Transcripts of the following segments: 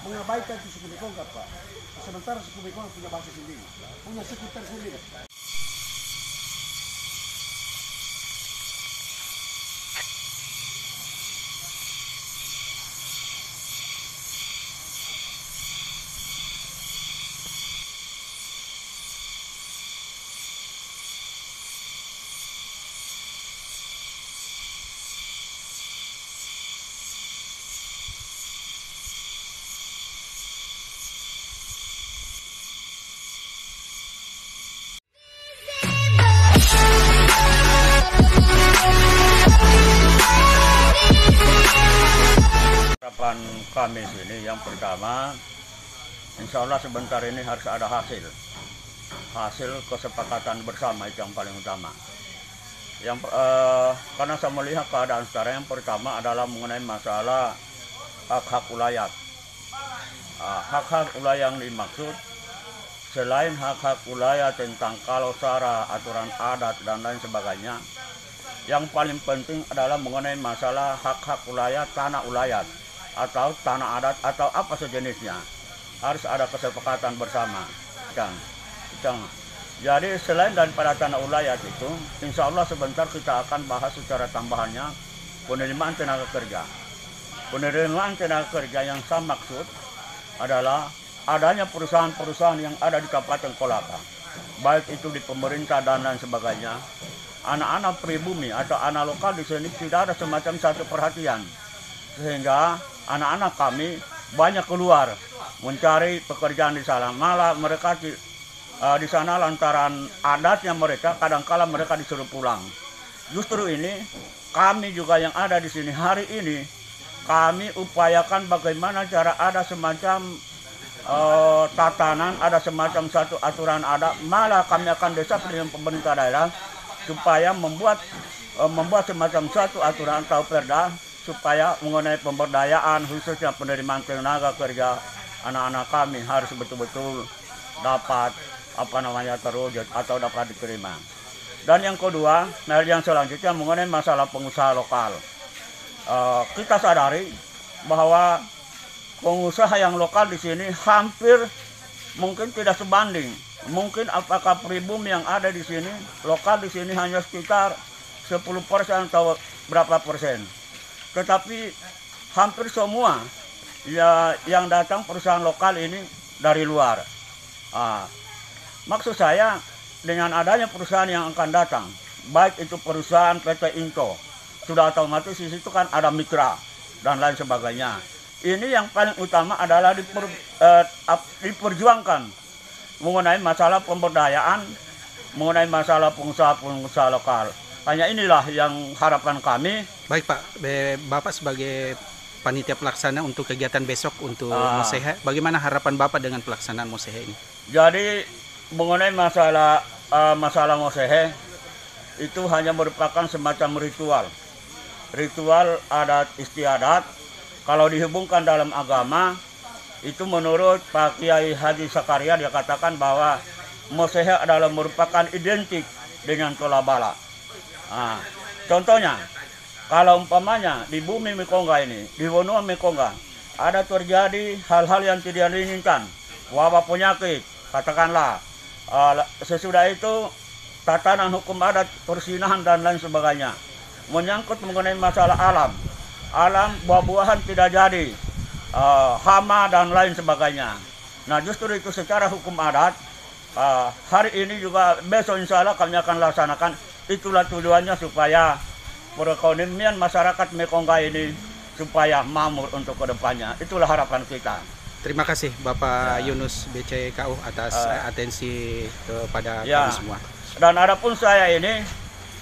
mengabaikan suku Mekongga, Pak. Sementara suku Mekongga punya bahasa sendiri, punya sekitar sendiri. Harapan kami sini yang pertama, insya Allah sebentar ini harus ada hasil kesepakatan bersama, itu yang paling utama. Karena saya melihat keadaan sekarang, yang pertama adalah mengenai masalah hak-hak ulayat. Hak-hak ulayat yang dimaksud selain hak-hak ulayat tentang kalau sara, aturan adat dan lain sebagainya, yang paling penting adalah mengenai masalah hak-hak ulayat, tanah ulayat atau tanah adat atau apa sejenisnya, harus ada kesepakatan bersama. Jadi selain daripada tanah ulayat itu, insya Allah sebentar kita akan bahas secara tambahannya penerimaan tenaga kerja. Penerimaan tenaga kerja yang saya maksud adalah adanya perusahaan-perusahaan yang ada di Kabupaten Kolaka, baik itu di pemerintah dan lain sebagainya. Anak-anak pribumi atau anak lokal di sini tidak ada semacam satu perhatian, sehingga anak-anak kami banyak keluar mencari pekerjaan di sana. Malah mereka di sana lantaran adatnya mereka, kadangkala mereka disuruh pulang. Justru ini kami juga yang ada di sini hari ini, kami upayakan bagaimana cara ada semacam tatanan, ada semacam satu aturan adat. Malah kami akan desak dengan pemerintah daerah supaya membuat semacam satu aturan atau perda supaya mengenai pemberdayaan khususnya penerimaan tenaga kerja anak-anak kami harus betul-betul dapat terwujud atau dapat diterima. Dan yang kedua, yang selanjutnya mengenai masalah pengusaha lokal. Kita sadari bahwa pengusaha yang lokal di sini hampir mungkin tidak sebanding. Mungkin apakah pribumi yang ada di sini, lokal di sini hanya sekitar 10% atau berapa persen. Tetapi hampir semua yang datang perusahaan lokal ini dari luar. Maksud saya dengan adanya perusahaan yang akan datang, baik itu perusahaan PT Inco, sudah otomatis di situ kan ada mitra dan lain sebagainya. Ini yang paling utama adalah diperjuangkan mengenai masalah pemberdayaan, mengenai masalah pengusaha lokal. Hanya inilah yang harapan kami. Baik Pak, Bapak sebagai panitia pelaksana untuk kegiatan besok untuk Mosehe, bagaimana harapan Bapak dengan pelaksanaan Mosehe ini? Jadi mengenai masalah Mosehe itu hanya merupakan semacam ritual adat istiadat. Kalau dihubungkan dalam agama, itu menurut Pak Kiai Haji Sakaria, dia katakan bahwa Mosehe adalah merupakan identik dengan Tolabala. Contohnya, kalau umpamanya di bumi Mekongga ini, di Wonua Mekongga, ada terjadi hal-hal yang tidak diinginkan, wabah penyakit, katakanlah, sesudah itu tatanan hukum adat, persinahan dan lain sebagainya, menyangkut mengenai masalah alam buah-buahan tidak jadi, hama dan lain sebagainya. Nah justru itu secara hukum adat, hari ini juga besok insya Allah kami akan laksanakan. Itulah tujuannya supaya perekonomian masyarakat Mekongga ini supaya makmur untuk kedepannya. Itulah harapan kita. Terima kasih Bapak Yunus BCKU atas atensi kepada kami semua. Dan adapun saya ini,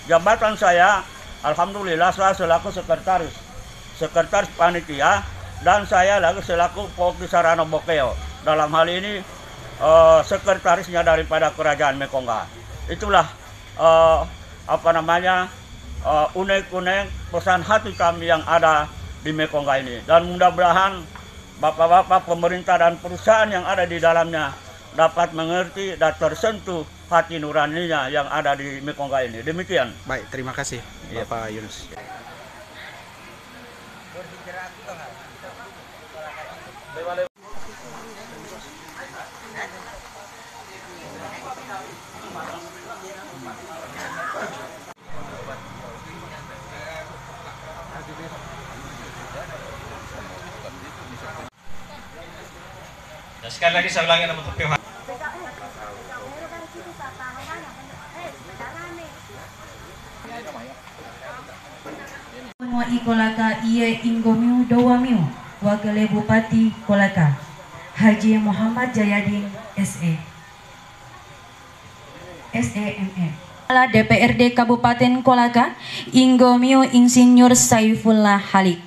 jabatan saya, alhamdulillah saya selaku sekretaris panitia, dan saya lagi selaku Poki Sarana Bokeo. Dalam hal ini sekretarisnya daripada Kerajaan Mekongga. Itulah unek-unek pesan hati kami yang ada di Mekongga ini. Dan mudah-mudahan bapak-bapak pemerintah dan perusahaan yang ada di dalamnya dapat mengerti dan tersentuh hati nuraninya yang ada di Mekongga ini. Demikian. Baik, terima kasih Bapak Yunus. Dan sekali lagi saya ulangi nama terpihak. Wa Kolaka Iye Inggomiu Dowamiu Wakil Bupati Kolaka Haji Muhammad Jayadin SE SEME Kepala DPRD Kabupaten Kolaka Inggomiu Insinyur Saifullah Halik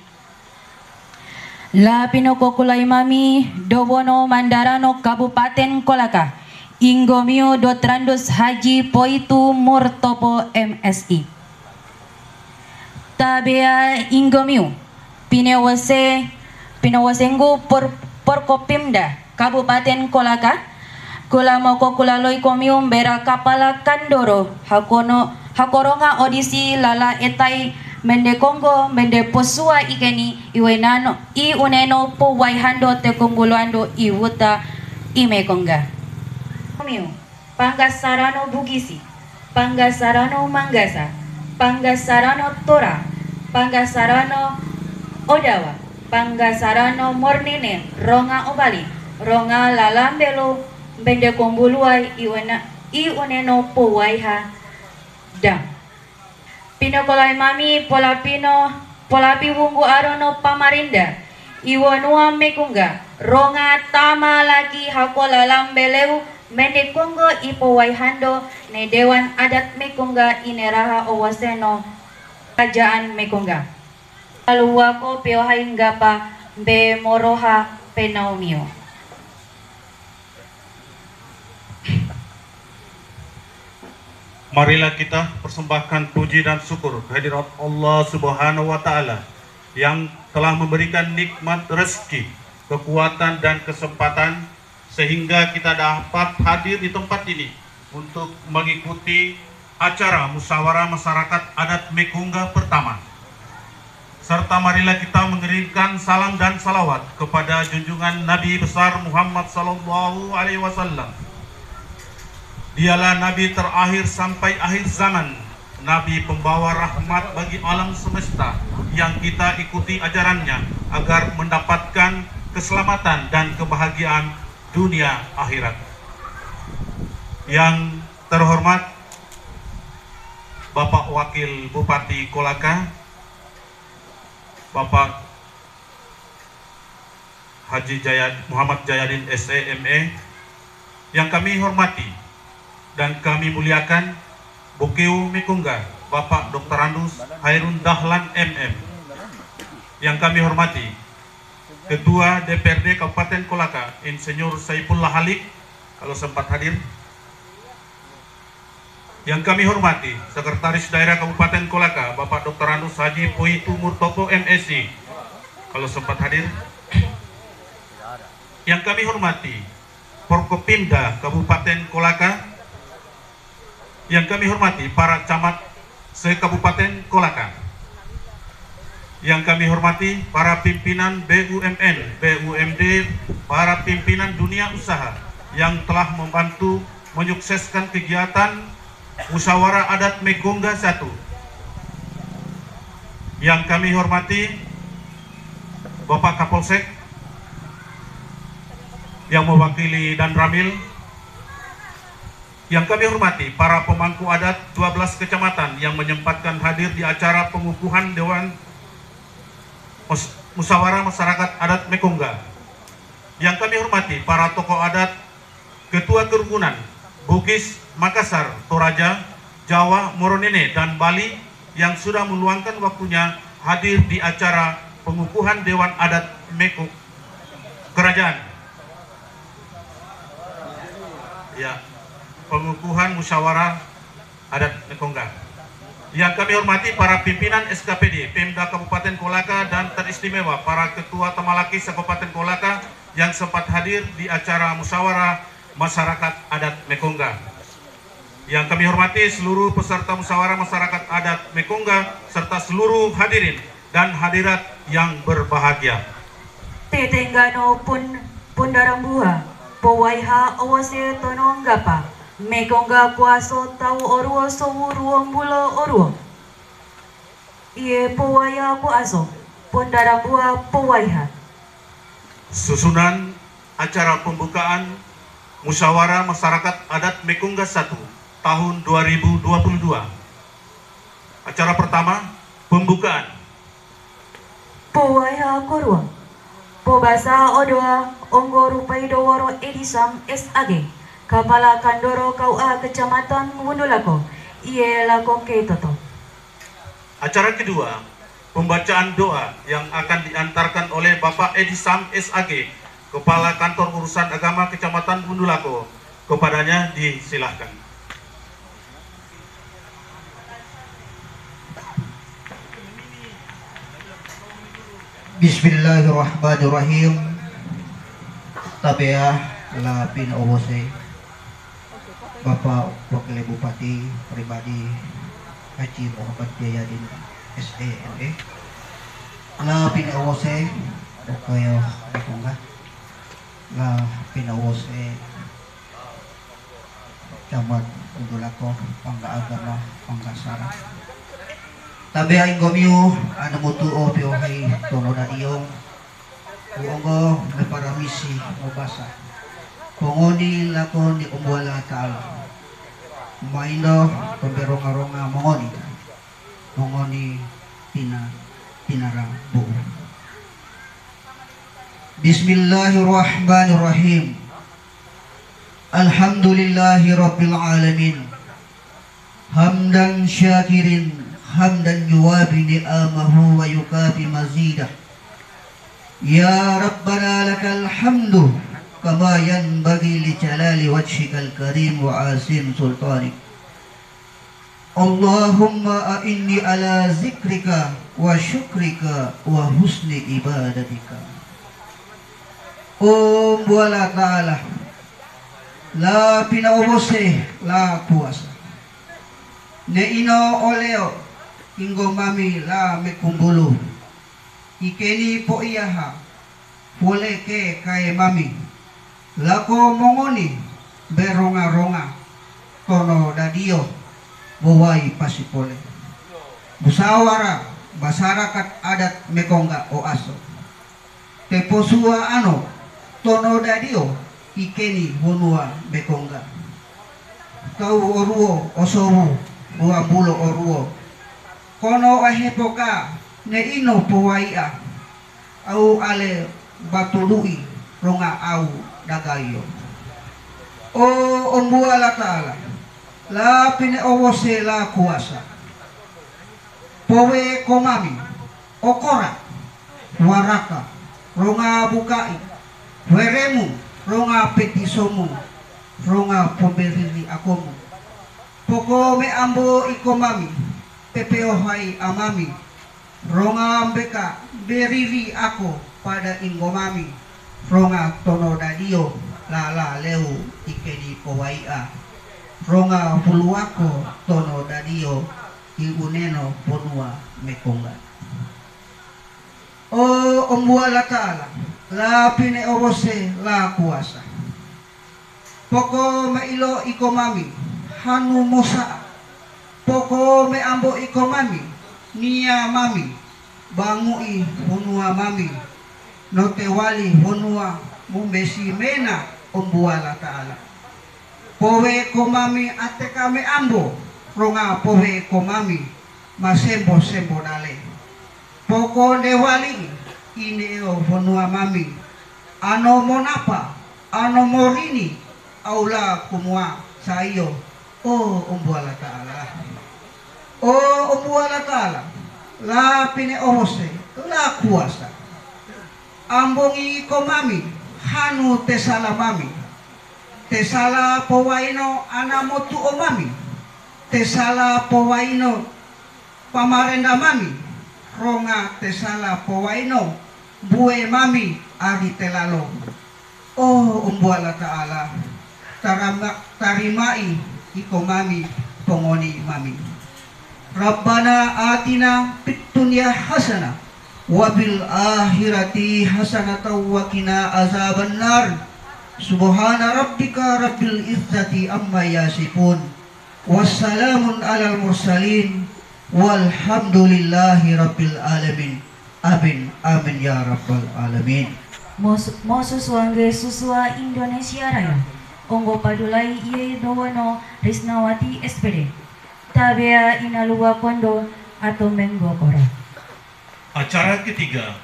La Pinoko Kulaimami Dowono Mandarano Kabupaten Kolaka Inggomiu Dotrandus Haji Poitu Murtopo MSI Tabea Inggomiu Pinawasengu Porkopimda Kabupaten Kolaka Kula moko kula loi komium bera kapala kandoro hakoronga audisi lala etai mende Kongo mende posua ikeni iwenano I uneno po waihando te konguluando iwuta imekonga komium Pangasarano Bugisi Pangasarano Manggasa Pangasarano Tora Pangasarano Odawa Pangasarano Mornine Ronga Obali Ronga Lalambelo Bende Kombuluai I uneno po waiha dam Pinokolai mami Polapi wunggu arono pamarinda Iwanua mekunga Ronga tama lagi hakola lambeleu Mende Kongo ipo waihando ne Dewan Adat Mekonga ineraha owaseno Kerajaan Mekonga Aluwako peohainggapa be moroha penaumio Marilah kita persembahkan puji dan syukur kehadirat Allah Subhanahu wa Ta'ala yang telah memberikan nikmat rezeki, kekuatan dan kesempatan sehingga kita dapat hadir di tempat ini untuk mengikuti acara musyawarah masyarakat adat Mekonga pertama. Serta marilah kita mengirimkan salam dan salawat kepada junjungan Nabi besar Muhammad sallallahu alaihi wasallam. Dialah Nabi terakhir sampai akhir zaman, Nabi pembawa rahmat bagi alam semesta yang kita ikuti ajarannya agar mendapatkan keselamatan dan kebahagiaan dunia akhirat. Yang terhormat Bapak Wakil Bupati Kolaka, Bapak Haji Muhammad Jayadin SEME, yang kami hormati dan kami muliakan Bokeu Mekonga, Bapak Dr. Andus Hairun Dahlan MM, yang kami hormati Ketua DPRD Kabupaten Kolaka Insinyur Saifullah Halik kalau sempat hadir, yang kami hormati Sekretaris Daerah Kabupaten Kolaka Bapak Dr. Andus Haji Poitu Murtopo MSI kalau sempat hadir, yang kami hormati Porkopimda Kabupaten Kolaka, yang kami hormati para camat se-Kabupaten Kolaka, yang kami hormati para pimpinan BUMN, BUMD, para pimpinan dunia usaha yang telah membantu menyukseskan kegiatan Musyawarah Adat Mekonga 1. Yang kami hormati Bapak Kapolsek yang mewakili Dan Ramil, yang kami hormati para pemangku adat 12 kecamatan yang menyempatkan hadir di acara pengukuhan Dewan Musyawarah Masyarakat Adat Mekonga, yang kami hormati para tokoh adat, ketua kerukunan Bugis, Makassar, Toraja, Jawa, Moronene, dan Bali yang sudah meluangkan waktunya hadir di acara pengukuhan Dewan Adat Mekonga Kerajaan. Ya, pengukuhan musyawarah adat Mekonga. Yang kami hormati para pimpinan SKPD, Pemda Kabupaten Kolaka, dan teristimewa para ketua Tamalaki Kabupaten Kolaka yang sempat hadir di acara musyawarah masyarakat adat Mekonga. Yang kami hormati seluruh peserta musyawarah masyarakat adat Mekonga serta seluruh hadirin dan hadirat yang berbahagia. Tetenggano pun darang buah, powaiha awase tonong gapa. Mekonga kuaso tau oruo sowuruong bulo oruo. Iye powaya kuaso, pondara bua powaiha. Susunan acara pembukaan Musyawarah Masyarakat Adat Mekongga 1 tahun 2022. Acara pertama, pembukaan. Po waiha korwa. Po basa odoa onggo rupai doworo edisam SAG. Kepala Kandoro KUA Kecamatan Wundulako. Ie lakoke toto. Acara kedua, pembacaan doa yang akan diantarkan oleh Bapak Edi Sam SAG, Kepala Kantor Urusan Agama Kecamatan Wundulako. Kepadanya disilahkan. Bismillahirrahmanirrahim. Tabeah lapin owose Bapak Wakil Bupati pribadi Haji Muhammad Jayadin SEME lapin owose kayo Mekongga lapin owose Camat Wundulako Pangga Agama Pangga Sara tabi ay gomyo anamutuo pio hay tono na iyong uongo na paramisi mabasa pongoni lako ni umwala taala maindo pemberonga-ronga mongoni tinara buo. Bismillahirrahmanirrahim. Alhamdulillahi rabbil alamin. Hamdan syakirin hamdan yuwabi ni'amahu wa yukafi mazidah. Ya Rabbana lakal hamdu kama yanbaghi li jalali wajhikal karim wa azim sultanik. Allahumma a'inni ala zikrika wa syukrika wa husni ibadatika. Om wala ta'ala la pinaubose la puasa ne ino oleo inggo mami la mekumbulu ikeni po iyaha pole ke kay mami lako mongoni beronga-ronga tono dadio buwai pasipole musawara masyarakat adat Mekongga o aso teposua ano tono dadio ikeni honua Mekongga kau oruo osowu buwa bulo oruo kono ahepoka ne ino powaia au ale batului ronga au dagayo o ombuala taala la pine owose la kuasa powe komami okora waraka ronga bukai weremu ronga petisomu ronga pemberi akomu poko me ambo ikomami pepeo hai amami ronga ambeka beriri ako pada ingomami ronga tono dadio lala leu ikeni powaia ronga puluako tono dadio iuneno ponua Mekongga. O ombuala taala la pine owose la kuasa poko me ilo ikomami hanu mosa poko me ambo ikomami nia mami bangui honua mami notewali honua mumbesi mena ombuala taala powe komami ate kame ambo ronga powe komami masembo sembo dale poko dewali ineo honua mami ano monapa ano morini aula kumua sayo o ombuala taala o ombuala taala la pine ohose la kuasa ambongi komami hanu tesala mami tesala powaino anamotu omami tesala powaino pamarenda mami ronga tesala powaino bue mami ari telalo o umbuala taala tarimai ikomami pongoni mami Rabbana atina fid dunya hasanah wa bil akhirati hasanatan wa qina azabannar. Subhana rabbika rabbil izzati amma yasifun. Wassalamun alal mursalin walhamdulillahi rabbil alamin. Amin amin ya rabbal alamin. Mo susuangge susua Indonesia Raya. Onggo padulai iye dowono Risnawati SPD. Tabea inalua kondo atau menggokora. Acara ketiga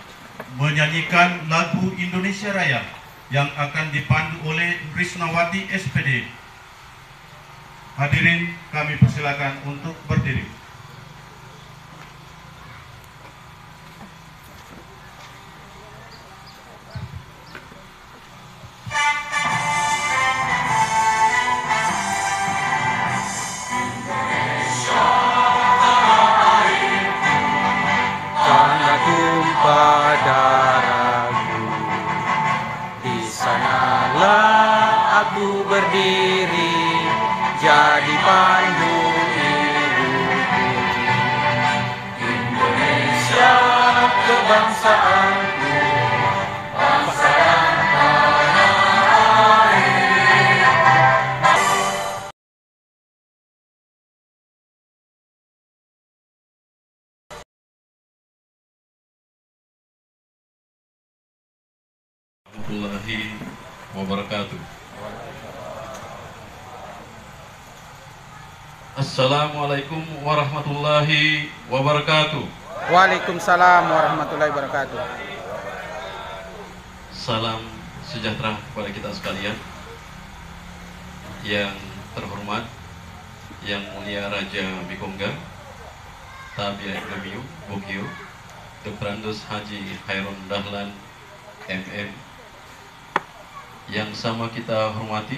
menyanyikan lagu Indonesia Raya yang akan dipandu oleh Risnawati SPD. Hadirin kami persilakan untuk berdiri. Karena tumpah darahku, di sanalah aku berdiri, jadi pandu hidupku. Indonesia kebangsaanku, bangsa dan tanah air. Warahmatullahi wabarakatuh. Assalamualaikum warahmatullahi wabarakatuh. Waalaikumsalam warahmatullahi wabarakatuh. Salam sejahtera kepada kita sekalian. Yang terhormat, yang mulia Raja Bikongga Tabia Gemiu Bokio, Dr. Andos Haji Khairun Dahlan MM, yang sama kita hormati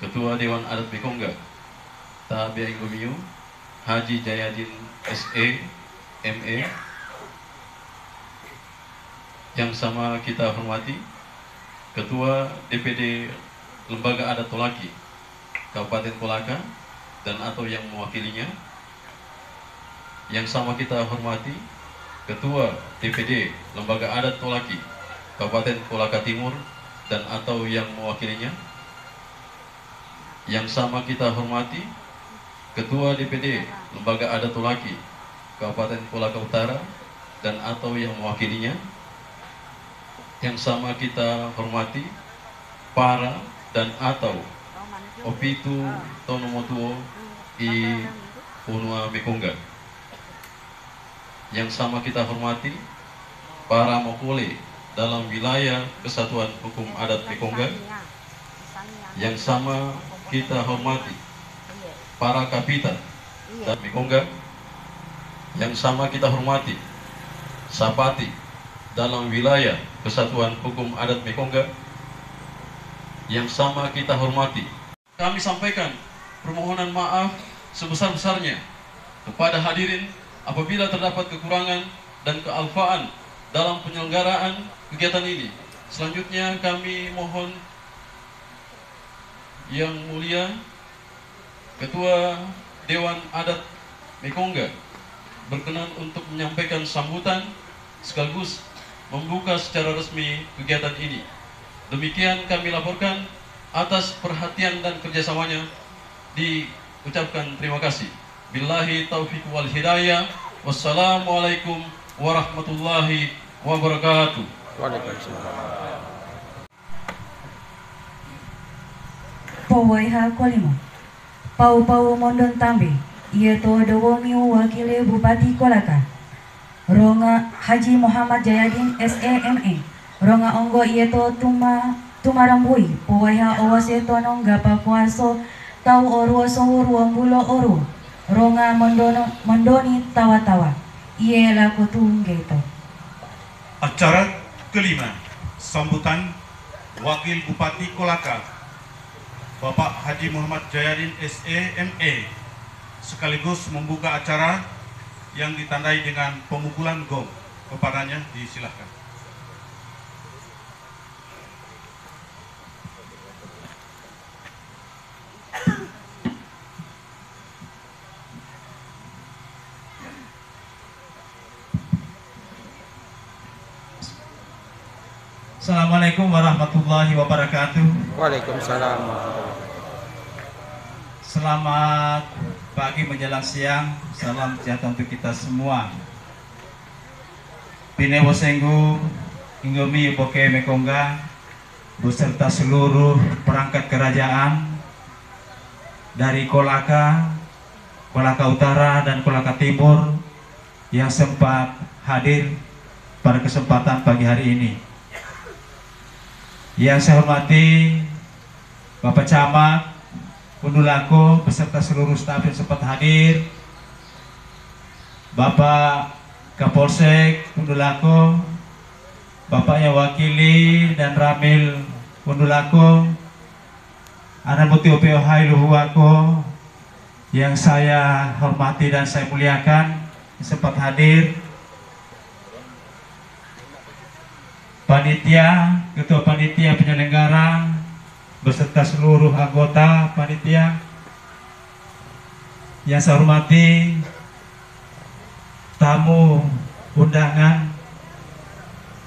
Ketua Dewan Adat Bikongga Tabia Gemiu Haji Jayadin SE ME, yang sama kita hormati Ketua DPD Lembaga Adat Tolaki Kabupaten Kolaka dan atau yang mewakilinya, yang sama kita hormati Ketua DPD Lembaga Adat Tolaki Kabupaten Kolaka Timur dan atau yang mewakilinya, yang sama kita hormati Ketua DPD Lembaga Adat Tolaki Kabupaten Kolaka Utara dan atau yang mewakilinya, yang sama kita hormati para dan atau Opitu Tonomotuo I Unua Bikongga, yang sama kita hormati para mokole dalam wilayah Kesatuan Hukum Adat Bikongga, yang sama kita hormati para kapita dan Bikongga, yang sama kita hormati sapati dalam wilayah Kesatuan Hukum Adat Bikongga, yang sama kita hormati. Kami sampaikan permohonan maaf sebesar-besarnya kepada hadirin apabila terdapat kekurangan dan kealfaan dalam penyelenggaraan kegiatan ini. Selanjutnya kami mohon Yang Mulia Ketua Dewan Adat Bikongga berkenan untuk menyampaikan sambutan sekaligus membuka secara resmi kegiatan ini. Demikian kami laporkan. Atas perhatian dan kerjasamanya diucapkan terima kasih. Billahi taufiq wal hidayah. Wassalamualaikum warahmatullahi wabarakatuh. Waalaikumsalam. Powaiha kolimo. Pau mondon tambe. Ia to dewongiu wakile Bupati Kolaka. Ronga Haji Muhammad Jayadin SEME. Ronga onggo ia to tumarambui powaiha owase tonong gapa kuaso tau oruo sohu ruang bulo oru. Ronga mondoni tawa-tawa. Ia laku tunggeto. Acara kelima, sambutan Wakil Bupati Kolaka Bapak Haji Muhammad Jayadin SEME, sekaligus membuka acara yang ditandai dengan pemukulan gong. Kepadanya disilahkan. Assalamualaikum warahmatullahi wabarakatuh. Waalaikumsalam. Selamat pagi menjelang siang. Salam sejahtera untuk kita semua. Bine Wosenggu Ingomi Boke Mekongga beserta seluruh perangkat kerajaan dari Kolaka, Kolaka Utara dan Kolaka Timur yang sempat hadir pada kesempatan pagi hari ini. Yang saya hormati Bapak Camat Pundulako beserta seluruh staf yang sempat hadir, Bapak Kapolsek Pundulako, Bapak yang wakili dan Ramil Pundulako, Anak Muti Opeo Hailuhuako yang saya hormati dan saya muliakan yang sempat hadir, panitia, ketua panitia penyelenggara beserta seluruh anggota panitia yang saya hormati, tamu undangan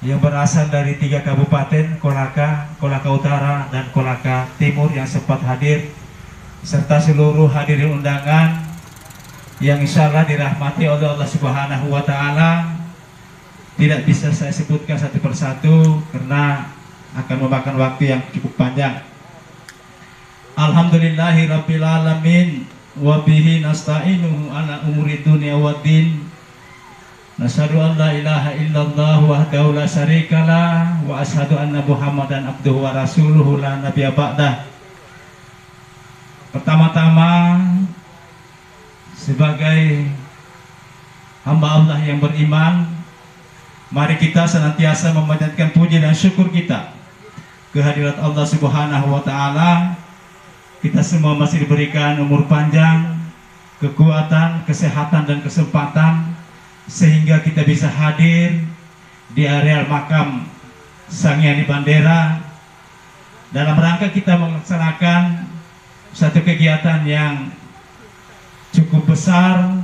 yang berasal dari 3 kabupaten, Kolaka, Kolaka Utara, dan Kolaka Timur yang sempat hadir, serta seluruh hadirin undangan yang insya Allah dirahmati oleh Allah Subhanahu wa Ta'ala. Tidak bisa saya sebutkan satu persatu karena akan memakan waktu yang cukup panjang. Alhamdulillahirabbil alamin wa bihi nasta'inuhu ala umuri dunya waddin. Nasyhadu an la ilaha illallah wahdahu la syarikalah wa asyhadu anna Muhammadan abduhu wa rasuluhu la nabiyya ba'dah. Pertama-tama sebagai hamba Allah yang beriman, mari kita senantiasa memanjatkan puji dan syukur kita kehadirat Allah Subhanahu wa Ta'ala. Kita semua masih diberikan umur panjang, kekuatan, kesehatan dan kesempatan sehingga kita bisa hadir di areal makam Sang Hyang Bandera dalam rangka kita melaksanakan satu kegiatan yang cukup besar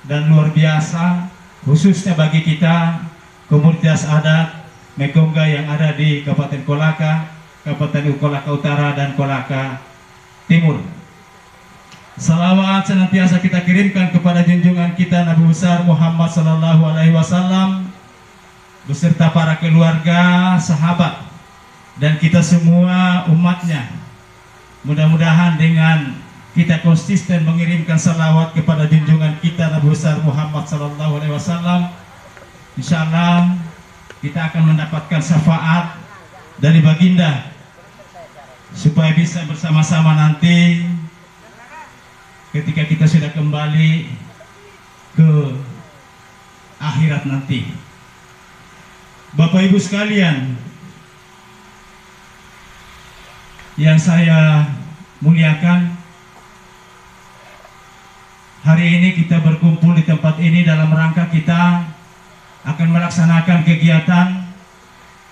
dan luar biasa, khususnya bagi kita komunitas adat Mekongga yang ada di Kabupaten Kolaka, Kabupaten Kolaka Utara dan Kolaka Timur. Salawat senantiasa kita kirimkan kepada junjungan kita Nabi besar Muhammad sallallahu alaihi wasallam beserta para keluarga, sahabat dan kita semua umatnya. Mudah-mudahan dengan kita konsisten mengirimkan salawat kepada junjungan kita Nabi besar Muhammad sallallahu alaihi wasallam, insyaallah kita akan mendapatkan syafaat dari baginda supaya bisa bersama-sama nanti ketika kita sudah kembali ke akhirat nanti. Bapak Ibu sekalian yang saya muliakan, hari ini kita berkumpul di tempat ini dalam rangka kita akan melaksanakan kegiatan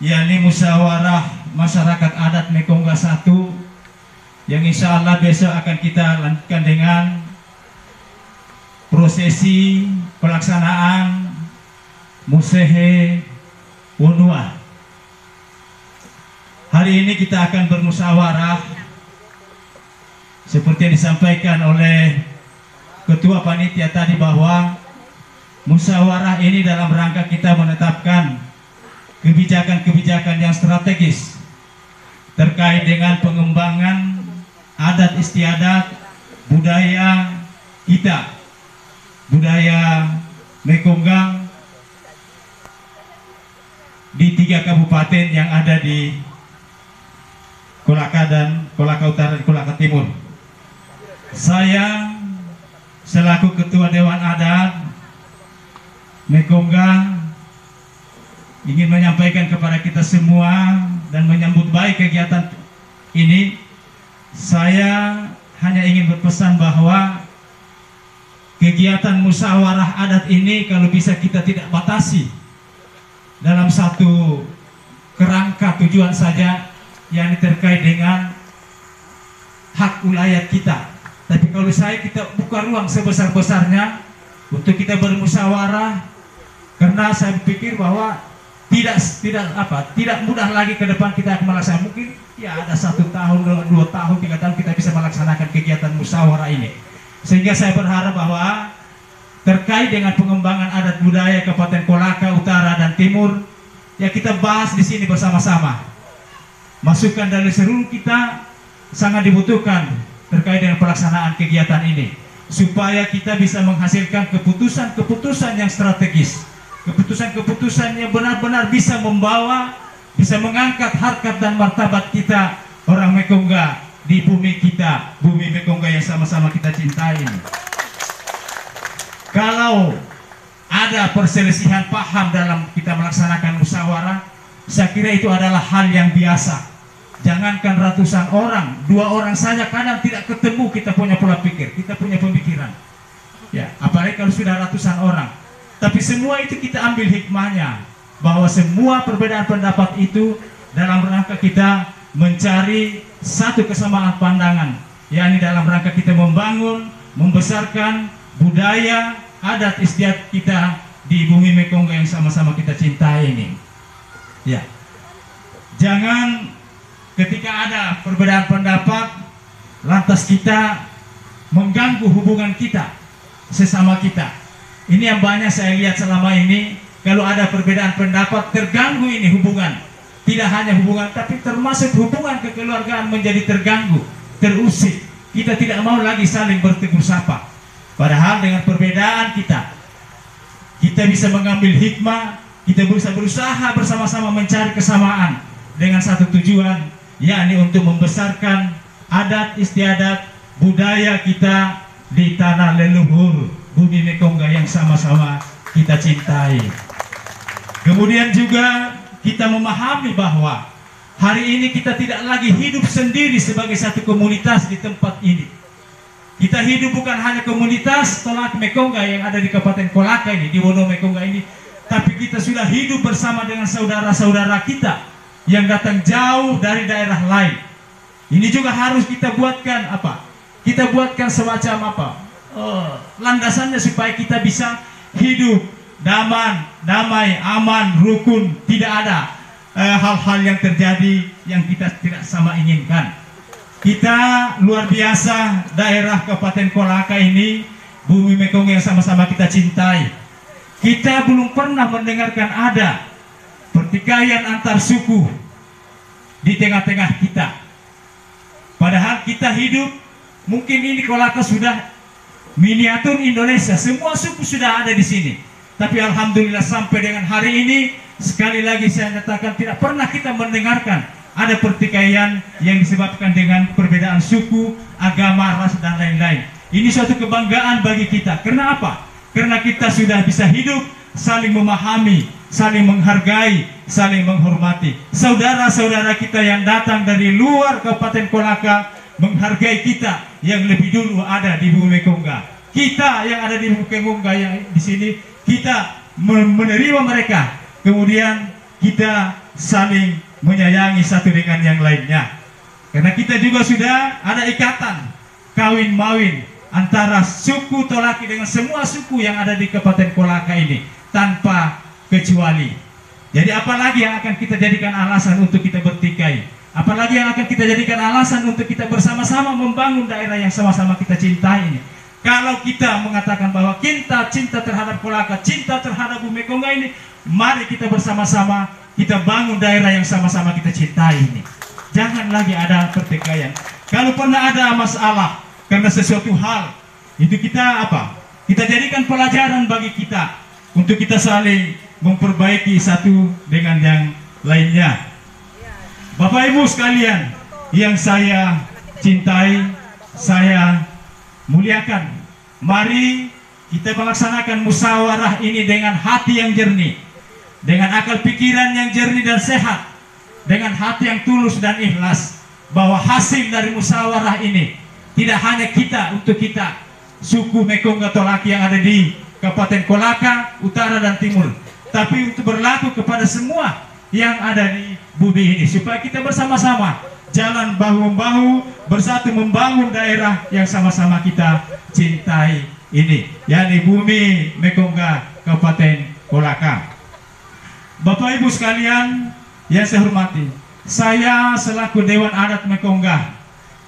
yakni musyawarah masyarakat adat Mekongga 1 yang insya Allah besok akan kita lanjutkan dengan prosesi pelaksanaan Musehe Wonua. Hari ini kita akan bermusyawarah seperti yang disampaikan oleh ketua panitia tadi bahwa musyawarah ini dalam rangka kita menetapkan kebijakan-kebijakan yang strategis terkait dengan pengembangan adat istiadat budaya kita, budaya Mekongga di 3 kabupaten yang ada di Kolaka dan Kolaka Utara dan Kolaka Timur. Saya selaku Ketua Dewan Adat Mekongga ingin menyampaikan kepada kita semua dan menyambut baik kegiatan ini. Saya hanya ingin berpesan bahwa kegiatan musyawarah adat ini kalau bisa kita tidak batasi dalam satu kerangka tujuan saja yang terkait dengan hak wilayah kita. Tapi kalau kita buka ruang sebesar-besarnya untuk kita bermusyawarah, karena saya pikir bahwa tidak mudah lagi ke depan kita akan melaksanakan. Mungkin ya ada 1 tahun, 2 tahun, 3 tahun kita bisa melaksanakan kegiatan musyawarah ini. Sehingga saya berharap bahwa terkait dengan pengembangan adat budaya Kabupaten Kolaka Utara dan Timur, ya kita bahas di sini bersama-sama. Masukan dari seluruh kita sangat dibutuhkan terkait dengan pelaksanaan kegiatan ini, supaya kita bisa menghasilkan keputusan-keputusan yang strategis, keputusan-keputusan yang benar-benar bisa membawa, bisa mengangkat harkat dan martabat kita orang Mekongga di bumi kita, bumi Mekongga yang sama-sama kita cintai ini. Kalau ada perselisihan paham dalam kita melaksanakan musyawarah, saya kira itu adalah hal yang biasa. Jangankan ratusan orang, 2 orang saja kadang tidak ketemu kita punya pola pikir, kita punya pemikiran. Ya, apalagi kalau sudah ratusan orang. Tapi semua itu kita ambil hikmahnya, bahwa semua perbedaan pendapat itu dalam rangka kita mencari satu kesamaan pandangan, yakni dalam rangka kita membangun, membesarkan budaya, adat istiadat kita di bumi Mekongga yang sama-sama kita cintai ini. Ya, jangan ketika ada perbedaan pendapat lantas kita mengganggu hubungan kita sesama kita. Ini yang banyak saya lihat selama ini, kalau ada perbedaan pendapat terganggu ini hubungan. Tidak hanya hubungan, tapi termasuk hubungan kekeluargaan menjadi terganggu, terusik. Kita tidak mau lagi saling bertegur sapa. Padahal dengan perbedaan kita bisa mengambil hikmah, kita bisa berusaha bersama-sama mencari kesamaan dengan satu tujuan, yakni untuk membesarkan adat istiadat budaya kita di tanah leluhur bumi Mekongga yang sama-sama kita cintai. Kemudian juga kita memahami bahwa hari ini kita tidak lagi hidup sendiri sebagai satu komunitas di tempat ini. Kita hidup bukan hanya komunitas Tolaki Mekongga yang ada di Kabupaten Kolaka ini, di Wono Mekongga ini, tapi kita sudah hidup bersama dengan saudara-saudara kita yang datang jauh dari daerah lain. Ini juga harus kita buatkan apa? Kita buatkan semacam apa? Landasannya supaya kita bisa hidup damai, aman, rukun, tidak ada hal-hal yang terjadi yang kita tidak sama inginkan. Kita luar biasa daerah Kabupaten Kolaka ini, bumi Mekongga yang sama-sama kita cintai. Kita belum pernah mendengarkan ada pertikaian antar suku di tengah-tengah kita. Padahal kita hidup, mungkin ini Kolaka sudah miniatur Indonesia, semua suku sudah ada di sini. Tapi alhamdulillah sampai dengan hari ini, sekali lagi saya nyatakan tidak pernah kita mendengarkan ada pertikaian yang disebabkan dengan perbedaan suku, agama, ras dan lain-lain. Ini suatu kebanggaan bagi kita. Karena apa? Karena kita sudah bisa hidup saling memahami, saling menghargai, saling menghormati. Saudara-saudara kita yang datang dari luar Kabupaten Kolaka menghargai kita yang lebih dulu ada di bumi Mekongga. Kita yang ada di bumi Mekongga yang di sini, kita menerima mereka. Kemudian kita saling menyayangi satu dengan yang lainnya. Karena kita juga sudah ada ikatan kawin mawin antara suku Tolaki dengan semua suku yang ada di Kabupaten Kolaka ini tanpa kecuali. Jadi apalagi yang akan kita jadikan alasan untuk kita bertikai? Apalagi yang akan kita jadikan alasan untuk kita bersama-sama membangun daerah yang sama-sama kita cintai ini? Kalau kita mengatakan bahwa kita cinta terhadap Kolaka, cinta terhadap bumi Mekongga ini, mari kita bersama-sama kita bangun daerah yang sama-sama kita cintai ini. Jangan lagi ada pertikaian. Kalau pernah ada masalah karena sesuatu hal, itu kita apa? Kita jadikan pelajaran bagi kita untuk kita saling memperbaiki satu dengan yang lainnya. Bapak Ibu sekalian yang saya cintai, saya muliakan, mari kita melaksanakan musyawarah ini dengan hati yang jernih, dengan akal pikiran yang jernih dan sehat, dengan hati yang tulus dan ikhlas, bahwa hasil dari musyawarah ini tidak hanya kita untuk kita suku Mekongga Tolaki yang ada di Kabupaten Kolaka Utara dan Timur, tapi untuk berlaku kepada semua yang ada di bumi ini, supaya kita bersama-sama jalan bahu-membahu bersatu membangun daerah yang sama-sama kita cintai ini, yakni bumi Mekongga Kabupaten Kolaka. Bapak Ibu sekalian yang saya hormati, saya selaku Dewan Adat Mekongga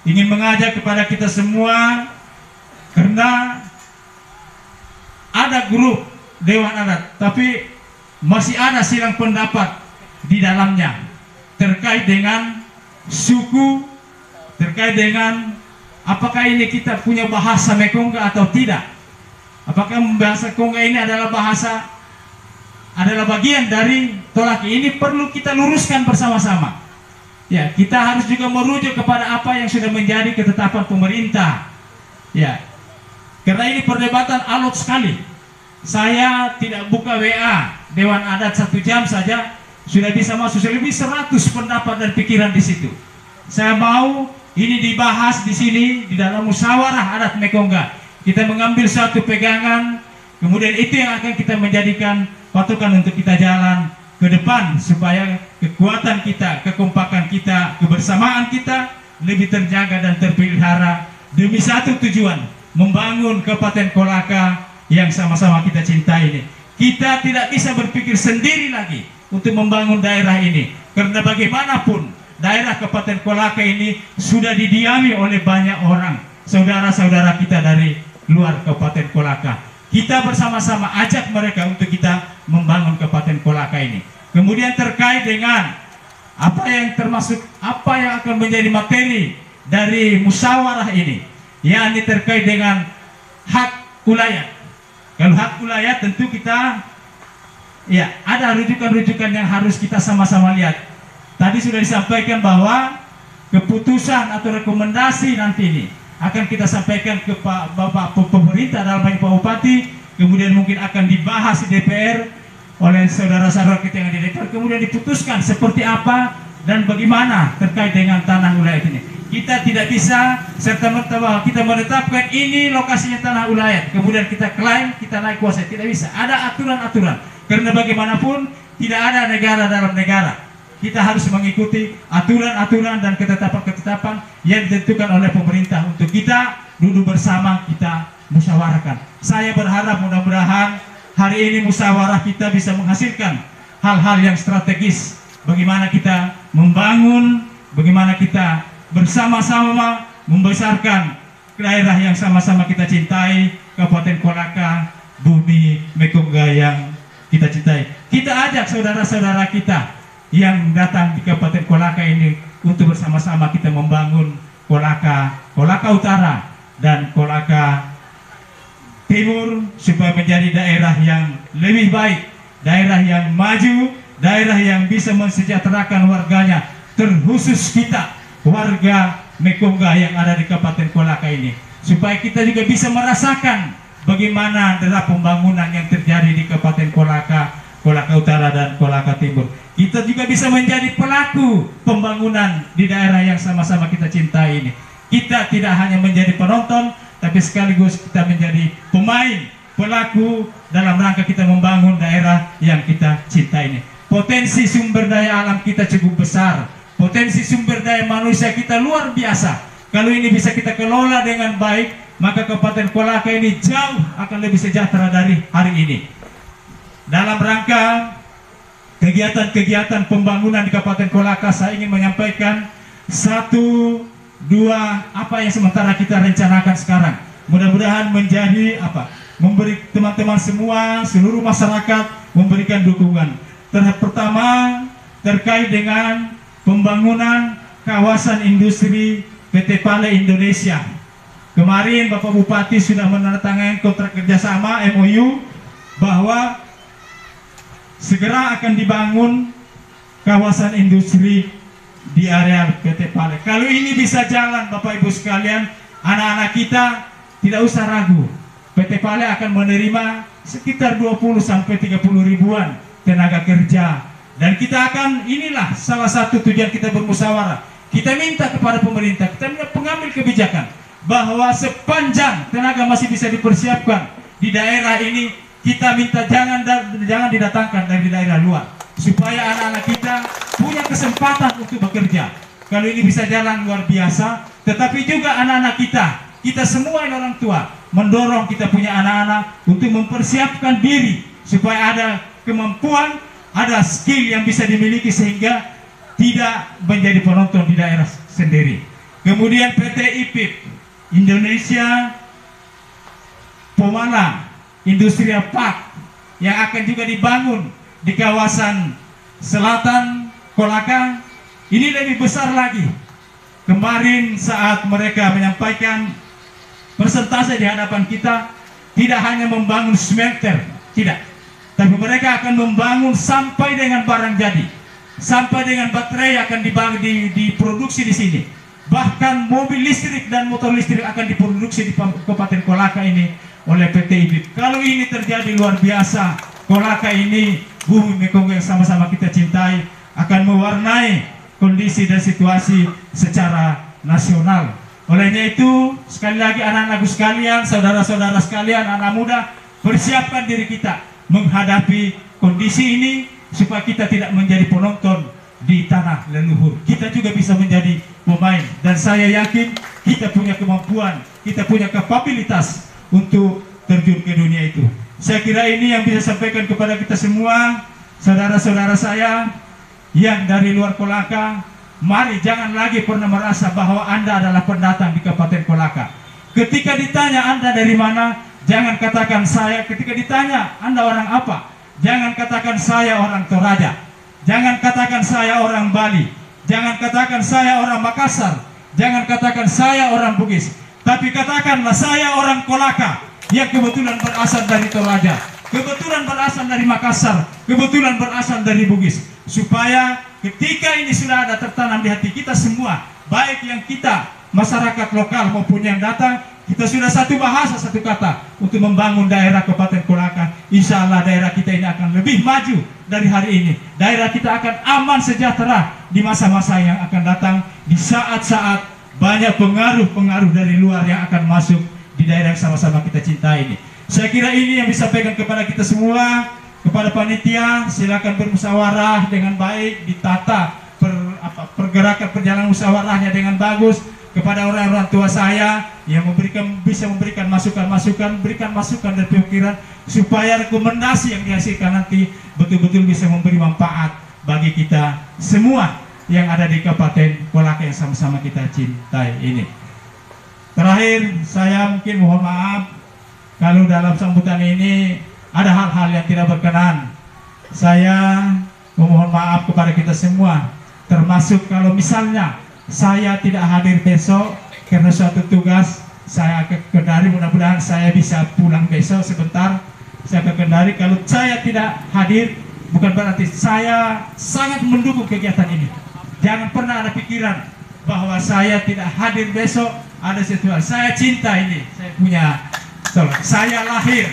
ingin mengajak kepada kita semua, karena ada grup Dewan Adat tapi masih ada silang pendapat di dalamnya terkait dengan suku, terkait dengan apakah ini kita punya bahasa Mekongga atau tidak. Apakah bahasa Kongga ini adalah bagian dari Tolaki. Ini perlu kita luruskan bersama-sama. Ya, kita harus juga merujuk kepada apa yang sudah menjadi ketetapan pemerintah. Ya, karena ini perdebatan alot sekali. Saya tidak buka WA Dewan Adat 1 jam saja sudah bisa masuk lebih 100 pendapat dan pikiran di situ. Saya mau ini dibahas di sini di dalam musyawarah adat Mekongga. Kita mengambil satu pegangan, kemudian itu yang akan kita menjadikan patokan untuk kita jalan ke depan supaya kekuatan kita, kekompakan kita, kebersamaan kita lebih terjaga dan terpelihara demi satu tujuan, membangun Kabupaten Kolaka yang sama-sama kita cintai ini. Kita tidak bisa berpikir sendiri lagi untuk membangun daerah ini, karena bagaimanapun daerah Kabupaten Kolaka ini sudah didiami oleh banyak orang, saudara-saudara kita dari luar Kabupaten Kolaka. Kita bersama-sama ajak mereka untuk kita membangun Kabupaten Kolaka ini. Kemudian terkait dengan apa yang termasuk, apa yang akan menjadi materi dari musyawarah ini, yakni terkait dengan hak ulayat. Kalau hak ulayat tentu kita, ya, ada rujukan-rujukan yang harus kita sama-sama lihat. Tadi sudah disampaikan bahwa keputusan atau rekomendasi nanti ini akan kita sampaikan ke Bapak pemerintah dalam hal Pak Bupati, kemudian mungkin akan dibahas di DPR oleh saudara-saudara kita yang di DPR, kemudian diputuskan seperti apa dan bagaimana terkait dengan tanah ulayat ini. Kita tidak bisa serta-merta bahwa kita menetapkan ini lokasinya tanah ulayat, kemudian kita klaim kita naik kuasa. Tidak bisa, ada aturan-aturan, karena bagaimanapun tidak ada negara dalam negara. Kita harus mengikuti aturan-aturan dan ketetapan-ketetapan yang ditentukan oleh pemerintah untuk kita duduk bersama, kita musyawarahkan. Saya berharap mudah-mudahan hari ini musyawarah kita bisa menghasilkan hal-hal yang strategis. Bagaimana kita membangun, bagaimana kita bersama-sama membesarkan daerah yang sama-sama kita cintai, Kabupaten Kolaka, bumi Mekongga yang kita cintai. Kita ajak saudara-saudara kita yang datang di Kabupaten Kolaka ini untuk bersama-sama kita membangun Kolaka, Kolaka Utara dan Kolaka Timur supaya menjadi daerah yang lebih baik, daerah yang maju, daerah yang bisa mensejahterakan warganya, terkhusus kita warga Mekongga yang ada di Kabupaten Kolaka ini, supaya kita juga bisa merasakan bagaimana dalam pembangunan yang terjadi di Kabupaten Kolaka, Kolaka Utara dan Kolaka Timur. Kita juga bisa menjadi pelaku pembangunan di daerah yang sama-sama kita cintai ini. Kita tidak hanya menjadi penonton, tapi sekaligus kita menjadi pemain, pelaku dalam rangka kita membangun daerah yang kita cintai ini. Potensi sumber daya alam kita cukup besar, potensi sumber daya manusia kita luar biasa. Kalau ini bisa kita kelola dengan baik, maka Kabupaten Kolaka ini jauh akan lebih sejahtera dari hari ini. Dalam rangka kegiatan-kegiatan pembangunan di Kabupaten Kolaka, saya ingin menyampaikan 1, 2 apa yang sementara kita rencanakan sekarang. Mudah-mudahan menjadi memberi teman-teman semua, seluruh masyarakat memberikan dukungan. Pertama, terkait dengan pembangunan kawasan industri PT Pale Indonesia. Kemarin Bapak Bupati sudah menandatangani kontrak kerjasama MOU bahwa segera akan dibangun kawasan industri di area PT Pale. Kalau ini bisa jalan, Bapak Ibu sekalian, anak-anak kita tidak usah ragu. PT Pale akan menerima sekitar 20 sampai 30 ribuan tenaga kerja. Dan kita akan, inilah salah satu tujuan kita bermusyawarah. Kita minta kepada pemerintah, kita minta pengambil kebijakan bahwa sepanjang tenaga masih bisa dipersiapkan di daerah ini, kita minta jangan didatangkan dari daerah luar, supaya anak-anak kita punya kesempatan untuk bekerja. Kalau ini bisa jalan luar biasa, tetapi juga anak-anak kita semua yang orang tua, mendorong kita punya anak-anak untuk mempersiapkan diri, supaya ada kemampuan, ada skill yang bisa dimiliki sehingga tidak menjadi penonton di daerah sendiri. Kemudian PT IPIP Indonesia Pemalang Industrial Park yang akan juga dibangun di kawasan selatan Kolaka ini lebih besar lagi. Kemarin saat mereka menyampaikan persentase di hadapan kita, tidak hanya membangun smelter, tidak, tapi mereka akan membangun sampai dengan barang jadi, sampai dengan baterai akan diproduksi di sini. Bahkan mobil listrik dan motor listrik akan diproduksi di Kabupaten Kolaka ini oleh PT IBIP. Kalau ini terjadi luar biasa, Kolaka ini, bumi Mekong yang sama-sama kita cintai, akan mewarnai kondisi dan situasi secara nasional. Olehnya itu, sekali lagi anak-anakku sekalian, saudara-saudara sekalian, anak muda, persiapkan diri kita menghadapi kondisi ini supaya kita tidak menjadi penonton di tanah leluhur. Kita juga bisa menjadi pemain, dan saya yakin kita punya kemampuan, kita punya kapabilitas untuk terjun ke dunia itu. Saya kira ini yang bisa sampaikan kepada kita semua, saudara-saudara saya yang dari luar Kolaka. Mari jangan lagi pernah merasa bahwa Anda adalah pendatang di Kabupaten Kolaka. Ketika ditanya Anda dari mana, jangan katakan saya. Ketika ditanya Anda orang apa, jangan katakan saya orang Toraja. Jangan katakan saya orang Bali. Jangan katakan saya orang Makassar. Jangan katakan saya orang Bugis. Tapi katakanlah saya orang Kolaka yang kebetulan berasal dari Toraja, kebetulan berasal dari Makassar, kebetulan berasal dari Bugis. Supaya ketika ini sudah ada tertanam di hati kita semua, baik yang kita masyarakat lokal maupun yang datang, kita sudah satu bahasa, satu kata untuk membangun daerah Kabupaten Kolaka. Insya Allah daerah kita ini akan lebih maju dari hari ini. Daerah kita akan aman sejahtera di masa-masa yang akan datang, di saat-saat banyak pengaruh-pengaruh dari luar yang akan masuk di daerah yang sama-sama kita cintai ini. Saya kira ini yang disampaikan kepada kita semua. Kepada panitia, silakan bermusyawarah dengan baik, ditata pergerakan perjalanan musyawarahnya dengan bagus. Kepada orang-orang tua saya yang bisa memberikan masukan-masukan, berikan masukan dan pikiran supaya rekomendasi yang dihasilkan nanti betul-betul bisa memberi manfaat bagi kita semua yang ada di Kabupaten Kolaka yang sama-sama kita cintai ini. Terakhir, saya mungkin mohon maaf kalau dalam sambutan ini ada hal-hal yang tidak berkenan. Saya memohon maaf kepada kita semua, termasuk kalau misalnya saya tidak hadir besok karena suatu tugas, saya ke Kendari. Mudah-mudahan saya bisa pulang besok sebentar. Saya ke Kendari. Kalau saya tidak hadir, bukan berarti saya sangat mendukung kegiatan ini. Jangan pernah ada pikiran bahwa saya tidak hadir besok ada sesuatu. Saya cinta ini. Saya punya, saya lahir,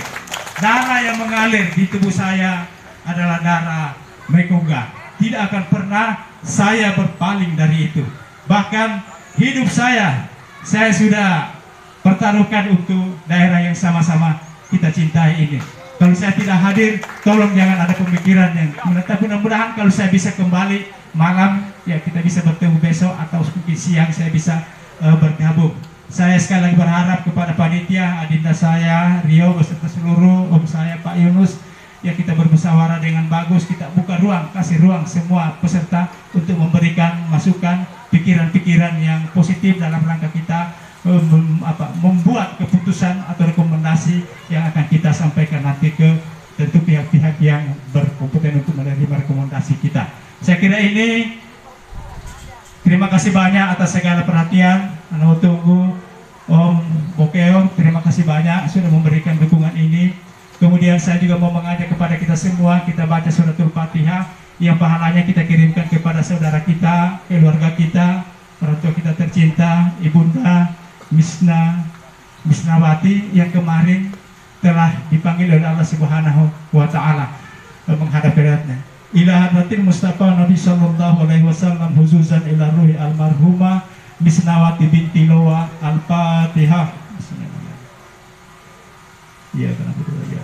darah yang mengalir di tubuh saya adalah darah Mekongga. Tidak akan pernah saya berpaling dari itu. Bahkan hidup saya sudah pertaruhkan untuk daerah yang sama-sama kita cintai ini. Kalau saya tidak hadir, tolong jangan ada pemikiran yang menetap. Mudah-mudahan kalau saya bisa kembali malam, ya kita bisa bertemu besok, atau mungkin siang saya bisa bergabung. Saya sekali lagi berharap kepada panitia, adinda saya, Rio, beserta seluruh om saya, Pak Yunus, ya kita bermusyawarah dengan bagus, kita buka ruang, kasih ruang semua peserta untuk memberikan masukan, pikiran-pikiran yang positif dalam rangka kita membuat keputusan atau rekomendasi yang akan kita sampaikan nanti ke tentu pihak-pihak yang berkompeten untuk menerima rekomendasi kita. Saya kira ini, terima kasih banyak atas segala perhatian. Anu tunggu Om Bokeo, terima kasih banyak sudah memberikan dukungan ini. Kemudian saya juga mau mengajak kepada kita semua, kita baca suratul Fatihah yang pahalanya kita kirimkan kepada saudara kita, keluarga kita, orang tua kita tercinta, Ibunda Misnawati yang kemarin telah dipanggil oleh Allah Subhanahu wa Ta'ala menghadap beratnya. Ila hadratil Mustafa Nabi sallallahu alaihi wasallam huzuzan ila ruhi almarhumah Misnawati binti Lowa. Al-Fatihah. Ya karena betul ya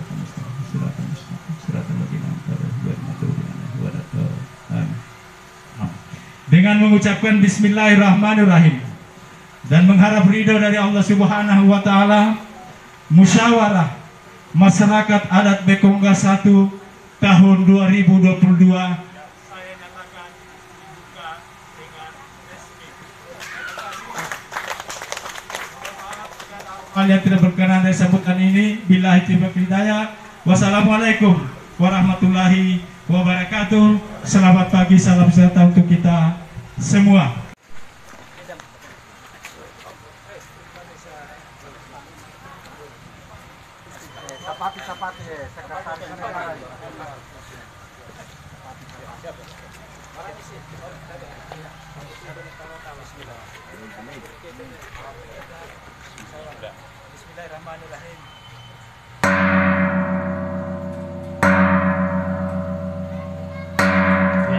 dengan mengucapkan Bismillahirrahmanirrahim dan mengharap ridho dari Allah Subhanahu wa Ta'ala, musyawarah masyarakat adat Mekongga 1 tahun 2022 saya nyatakan dibuka dengan resmi. Hal yang tidak berkenan dari sambutan ini, billahi taufiq hidayah. Wassalamualaikum warahmatullahi wabarakatuh. Selamat pagi, salam sejahtera untuk kita semua. Bismillahirrahmanirrahim.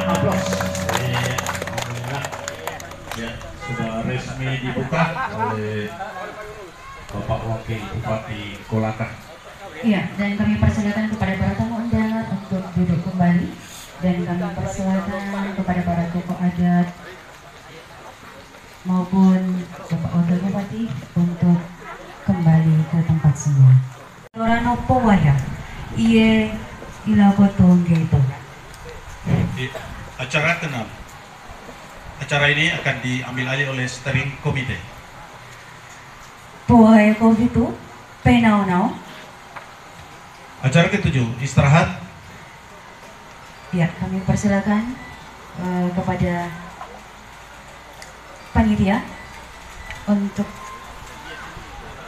Aplaus. Alhamdulillah. Ya, sudah resmi dibuka oleh Bapak Wakil Bupati Kolaka. Iya, dan kami persilakan kepada para tamu undangan untuk duduk kembali, dan kami persilakan kepada para tokoh adat maupun Bapak Wakil Bupati untuk kembali ke tempat semua. Orang nopo waya, iye ilakotong gitu. Acara ke-6. Acara ini akan diambil alih oleh steering committee. Pohai kopi tu, penau-nau. Acara ke-7, istirahat. Ya, kami persilakan kepada panitia untuk,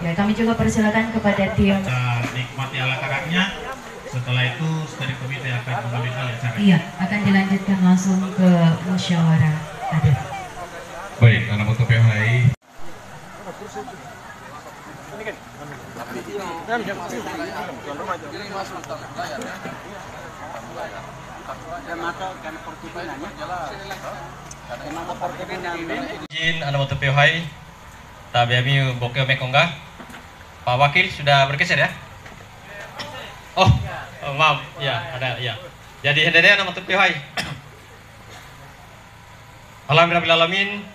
ya, kami juga persilakan kepada tim. Kita nikmati alat-alatnya. Setelah itu steering committee akan mengambil alih acara. Iya, akan dilanjutkan langsung ke musyawarah adat. Baik, karena untuk PHI. Izin anda moto PHI, tabiami bokeo mekongga. Pak Wakil sudah bergeser ya? Oh, maaf, ya ada ya. Jadi hendak anda moto PHI. Alhamdulillahirrahmanirrahim.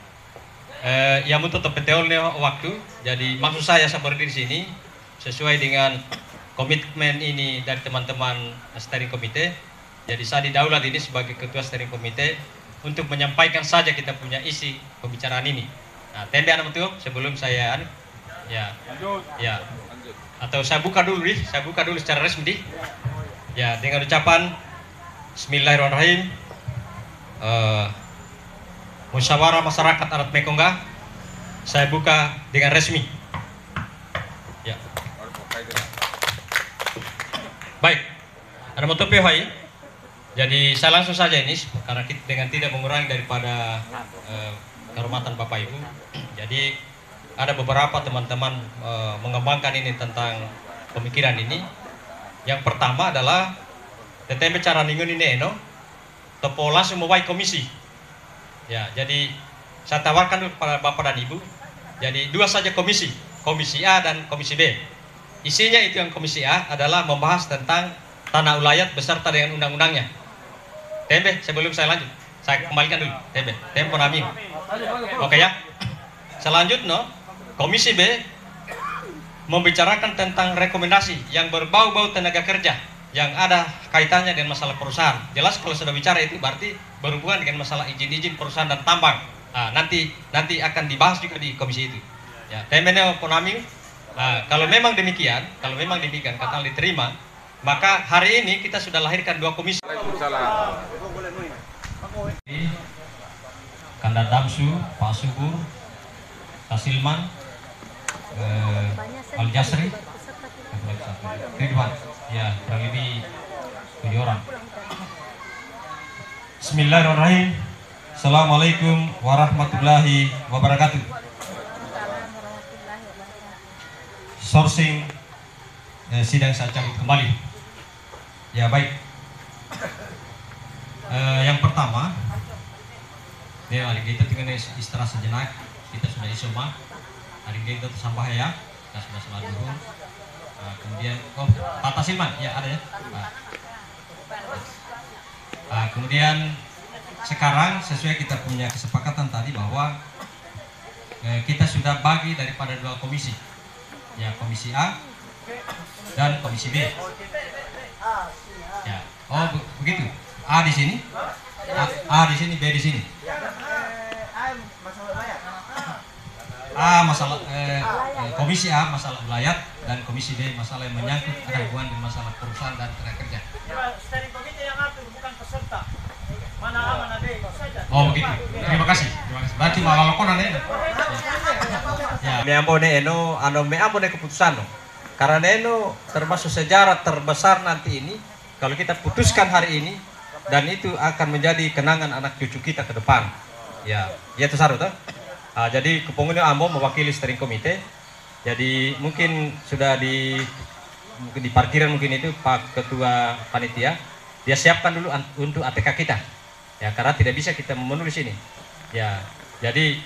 Yang untuk terpeteolnya waktu. Jadi maksud saya berdiri di sini sesuai dengan komitmen ini dari teman-teman steering committee. Jadi saya didaulat ini sebagai ketua steering committee untuk menyampaikan saja kita punya isi pembicaraan ini. Nah, tembe anak betul sebelum saya ya. Atau saya buka dulu secara resmi ya, dengan ucapan Bismillahirrahmanirrahim. Musyawarah masyarakat adat Mekongga saya buka dengan resmi. Ya. Baik, ada moto PHI. Jadi saya langsung saja ini karena dengan tidak mengurangi daripada kehormatan Bapak Ibu. Jadi ada beberapa teman-teman mengembangkan ini tentang pemikiran ini. Yang pertama adalah tentang cara ningun ini topo langsung membawa komisi. Ya, jadi saya tawarkan dulu kepada Bapak dan Ibu. Jadi dua saja komisi A dan komisi B. Isinya itu yang komisi A adalah membahas tentang tanah ulayat beserta dengan undang-undangnya. Tembe, sebelum saya lanjut, saya kembalikan dulu. Tempo nami. Oke ya. Selanjutnya, komisi B membicarakan tentang rekomendasi yang berbau-bau tenaga kerja yang ada kaitannya dengan masalah perusahaan. Jelas kalau sudah bicara itu berarti berhubungan dengan masalah izin-izin perusahaan dan tambang. Nah, nanti akan dibahas juga di komisi itu. Ya, temene ponami. Nah, kalau memang demikian kata diterima, maka hari ini kita sudah lahirkan dua komisi. Kanda Damsu, Pak Subur, Tasilman, Al Jasri, Ridwan, ya kurang lebih 7 orang. Bismillahirrahmanirrahim. Assalamualaikum warahmatullahi wabarakatuh. Sourcing sidang saya cabut kembali. Ya baik. Yang pertama, hari kita tinggal istirahat sejenak. Kita sudah isoma. Hari kita tersampah ya. Kita sudah sholat dulu. Kemudian, Pak Tasilman, ya ada ya. Kemudian sekarang sesuai kita punya kesepakatan tadi bahwa kita sudah bagi daripada dua komisi. Ya, komisi A dan komisi B. Ya, begitu. A di sini, A di sini, B di sini. Komisi A masalah wilayah dan komisi B masalah yang menyangkut ada hubungan dengan masalah perusahaan dan tenaga kerja. bukan peserta. Mana aman ada saja. Oh begitu. Terima kasih. Berarti malah lakonan ini. Ya, me ambone eno me ambone keputusan. Karena eno termasuk sejarah terbesar nanti ini kalau kita putuskan hari ini dan itu akan menjadi kenangan anak cucu kita ke depan. Ya itu saru toh. Jadi Kepengurusan Ambo mewakili steering komite. Jadi mungkin sudah di parkiran mungkin itu Pak Ketua Panitia dia siapkan dulu untuk ATK kita. Ya karena tidak bisa kita menulis ini. Ya jadi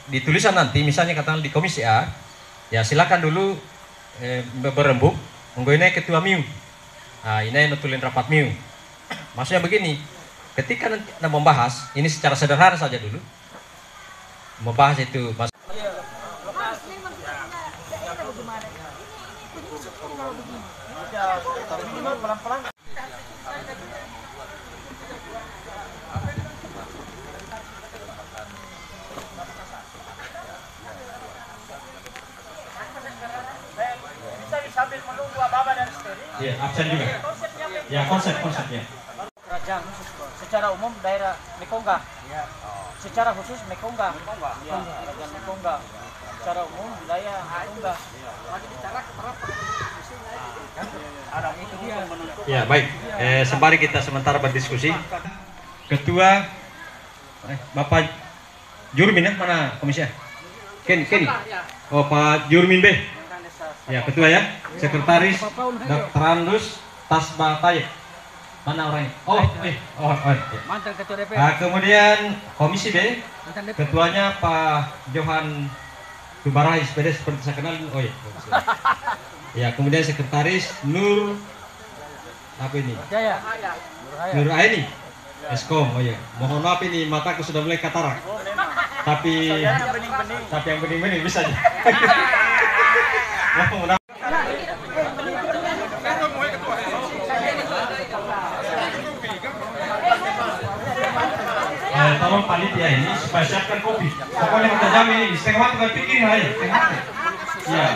di tulisan nanti misalnya katakan di Komisi A ya silakan dulu berembuk ini Ketua MIU. Ini nutulin rapat MIU. Maksudnya begini, ketika nanti kita membahas ini secara sederhana saja dulu membahas itu pelan-pelan. Sambil menunggu Ababa dan steering. Iya, absen juga. Ya, konsepnya. Kerajaan khusus secara umum daerah Mekongga. Ya. Secara khusus Mekongga. Ya, kerajaan Mekongga. Secara umum wilayah Mekongga. Ya, baik. Sembari kita sementara berdiskusi. Ketua Bapak Jurmin ya, mana komisi? Ken. Oh, Pak Jurmin B. Ya, ketua ya. Sekretaris Dr. Andus Tasbataya. Mana orangnya? Mantan ketua DPR. Kemudian komisi B, ketuanya Pak Johan Tubarai, seperti saya kenal. Oh iya. Ya, kemudian sekretaris Nur apa ini? Jaya. Nur Aini. Eskom. Oh iya. Mohon maaf ini mataku sudah mulai katarak. Tapi yang bening-bening bisa aja. Tolong panitia ini supaya siapkan kopi. Pokoknya kita jamin ini setengah waktu kita pikirin aja. Iya.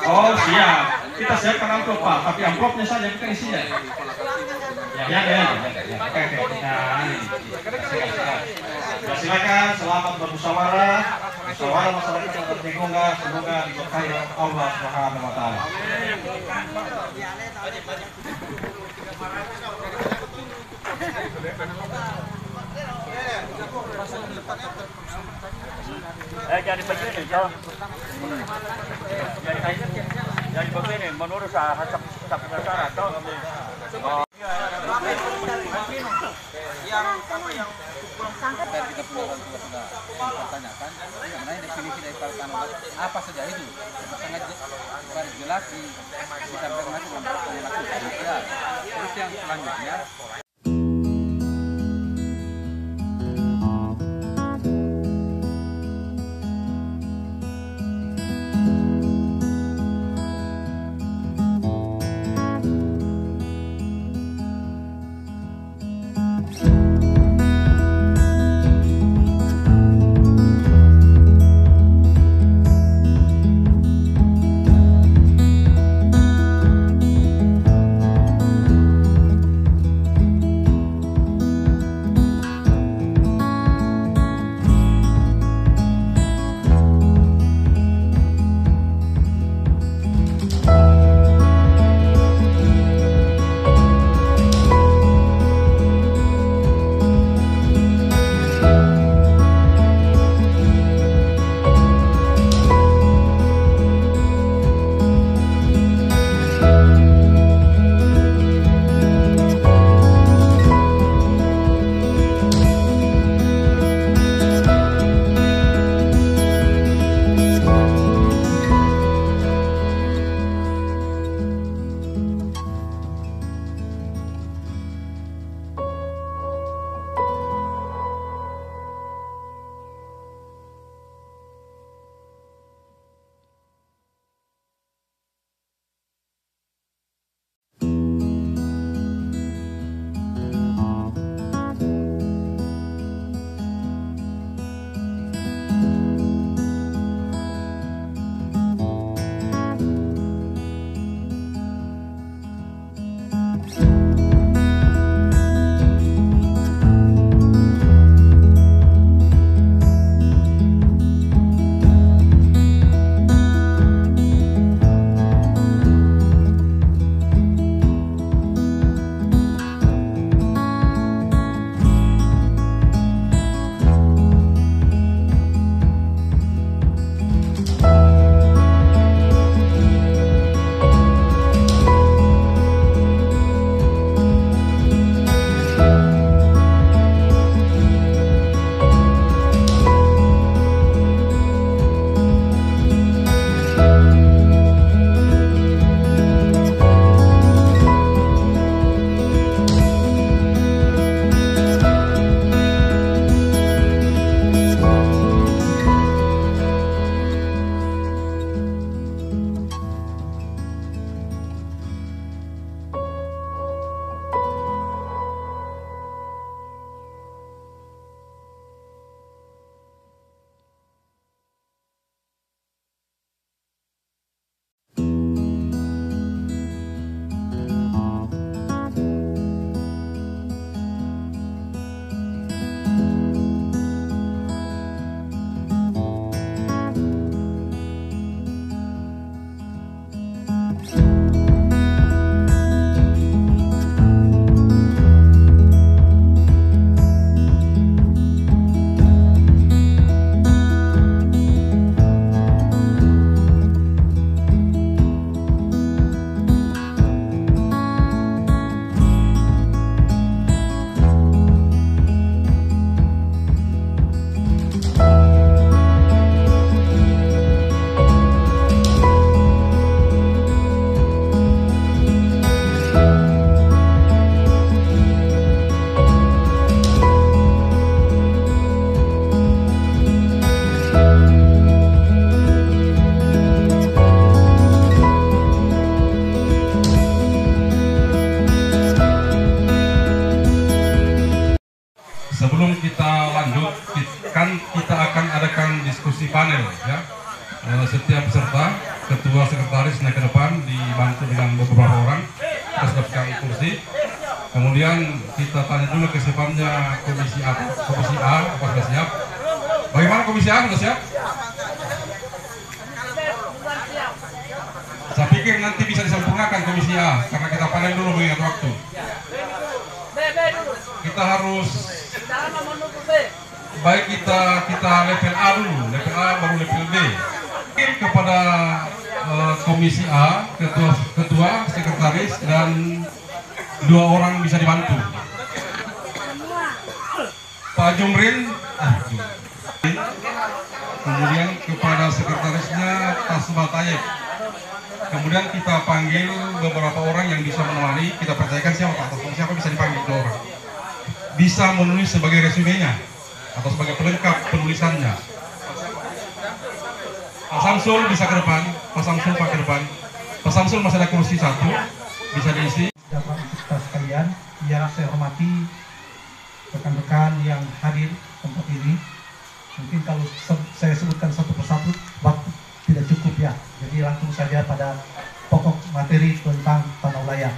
Oh siap. Kita siapkan amplop Pak, tapi amplopnya saja bukan isinya. Ya. Oke. Ya silakan. Selamat bermusyawarah. Musyawarah masyarakat yang Mekongga semoga diberkahi Allah Subhanahu Wa Taala. Jadi begini, jadi begini menurut hasab dasar atau yang sangat pertanyakan mengenai definisi dari pertanaman apa saja itu sangat jelas disampaikan masih dalam pertanyaan. Terus yang selanjutnya prosesnya ke depan dibantu dengan beberapa orang. Kita sudah pegang kursi. Kemudian kita tanya dulu kesiapannya komisi A. Komisi A apa sudah siap? Bagaimana komisi A sudah siap? Saya pikir nanti bisa disempurnakan komisi A karena kita panen dulu mengingat waktu. Kita harus baik kita level A dulu, level A baru level B. Kepada komisi A, ketua, sekretaris dan 2 orang bisa dibantu. Pak Jumrin, kemudian kepada sekretarisnya Tasma Tayyib. Kemudian kita panggil beberapa orang yang bisa menemani, kita percayakan siapa bisa dipanggil 2 orang. Bisa menulis sebagai resumenya atau sebagai pelengkap penulisannya. Pak Samsul bisa ke depan, Pak Samsul Pak ke depan. Pak Samsul masih ada kursi 1, bisa diisi. Dapat kita sekalian, yang saya hormati rekan-rekan yang hadir tempat ini. Mungkin kalau saya sebutkan satu persatu, waktu tidak cukup ya. Jadi langsung saja pada pokok materi tentang tanah wilayah.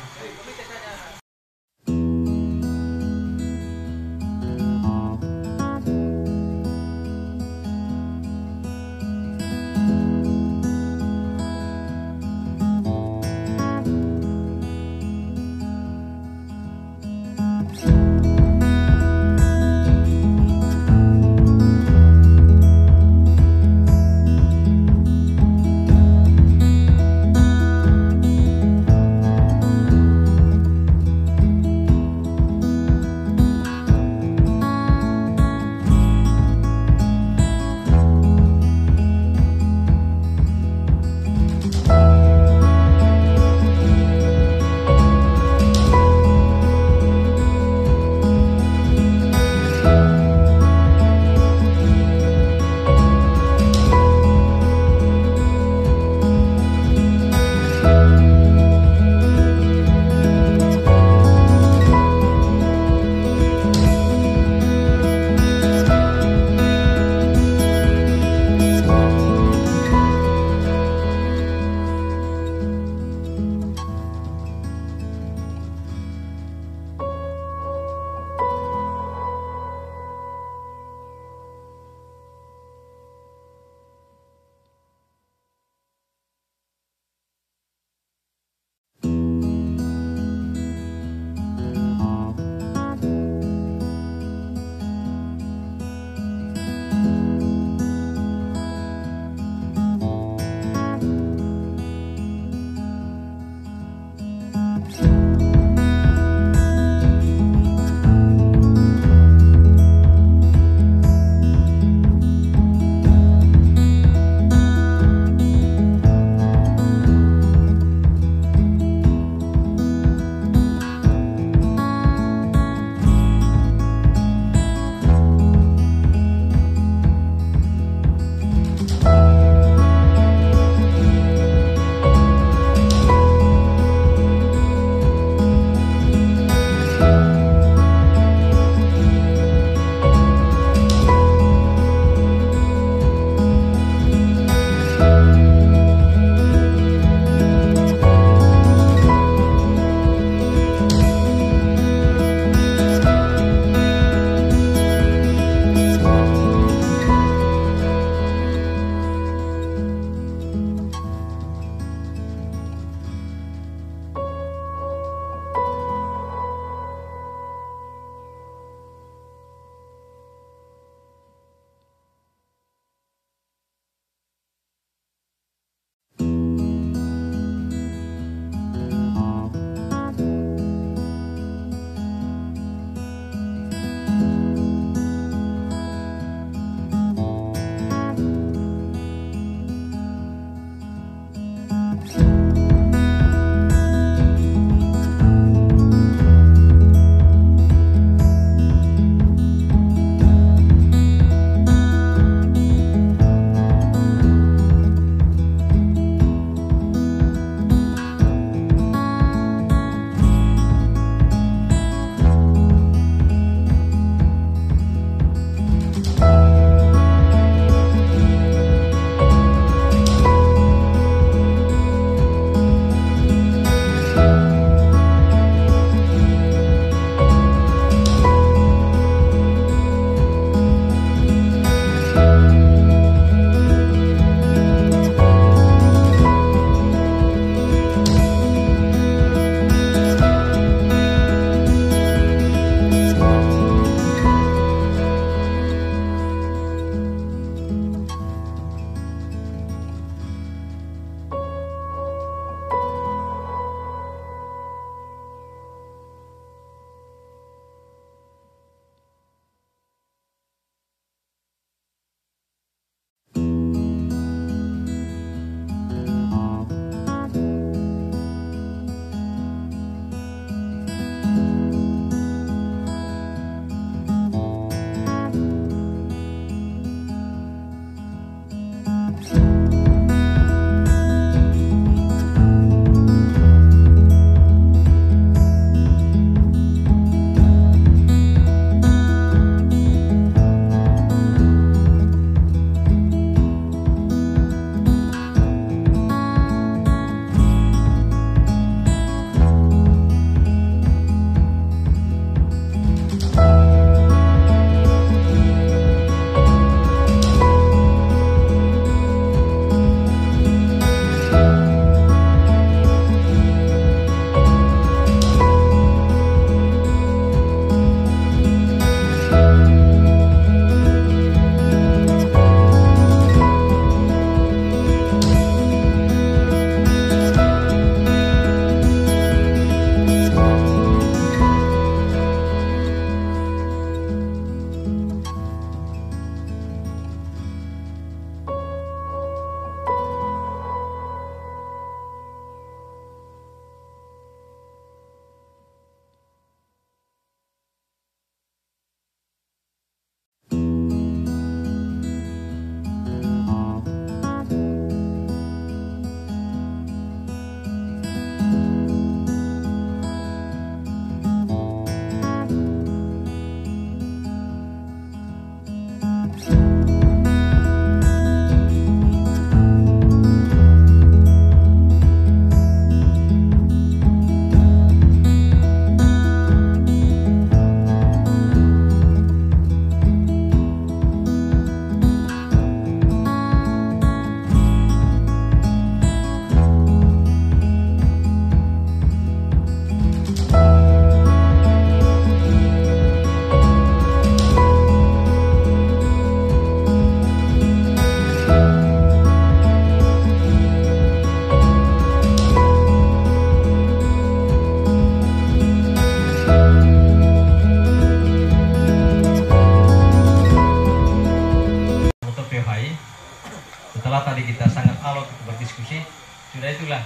berdiskusi, sudah itulah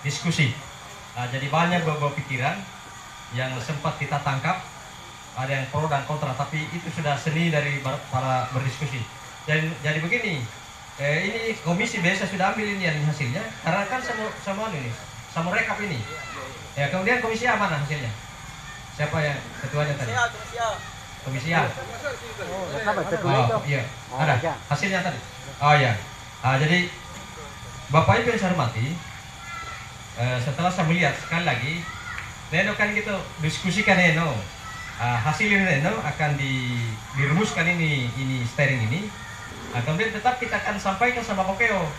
diskusi. Jadi banyak beberapa pikiran yang sempat kita tangkap, ada yang pro dan kontra, tapi itu sudah seni dari para berdiskusi. Jadi begini, ini komisi biasa sudah ambil ini yang hasilnya, karena kan sama ini, sama rekap ini. Ya, kemudian komisi A mana hasilnya? Siapa yang ketuanya tadi? Komisi A. Oh, iya. Ada hasilnya tadi. Oh iya. Jadi Bapak Ibu yang saya hormati, setelah saya melihat sekali lagi, Neno kan gitu diskusikan Neno, hasil Neno akan dirumuskan ini steering ini. Kemudian tetap kita akan sampaikan sama Pokeo.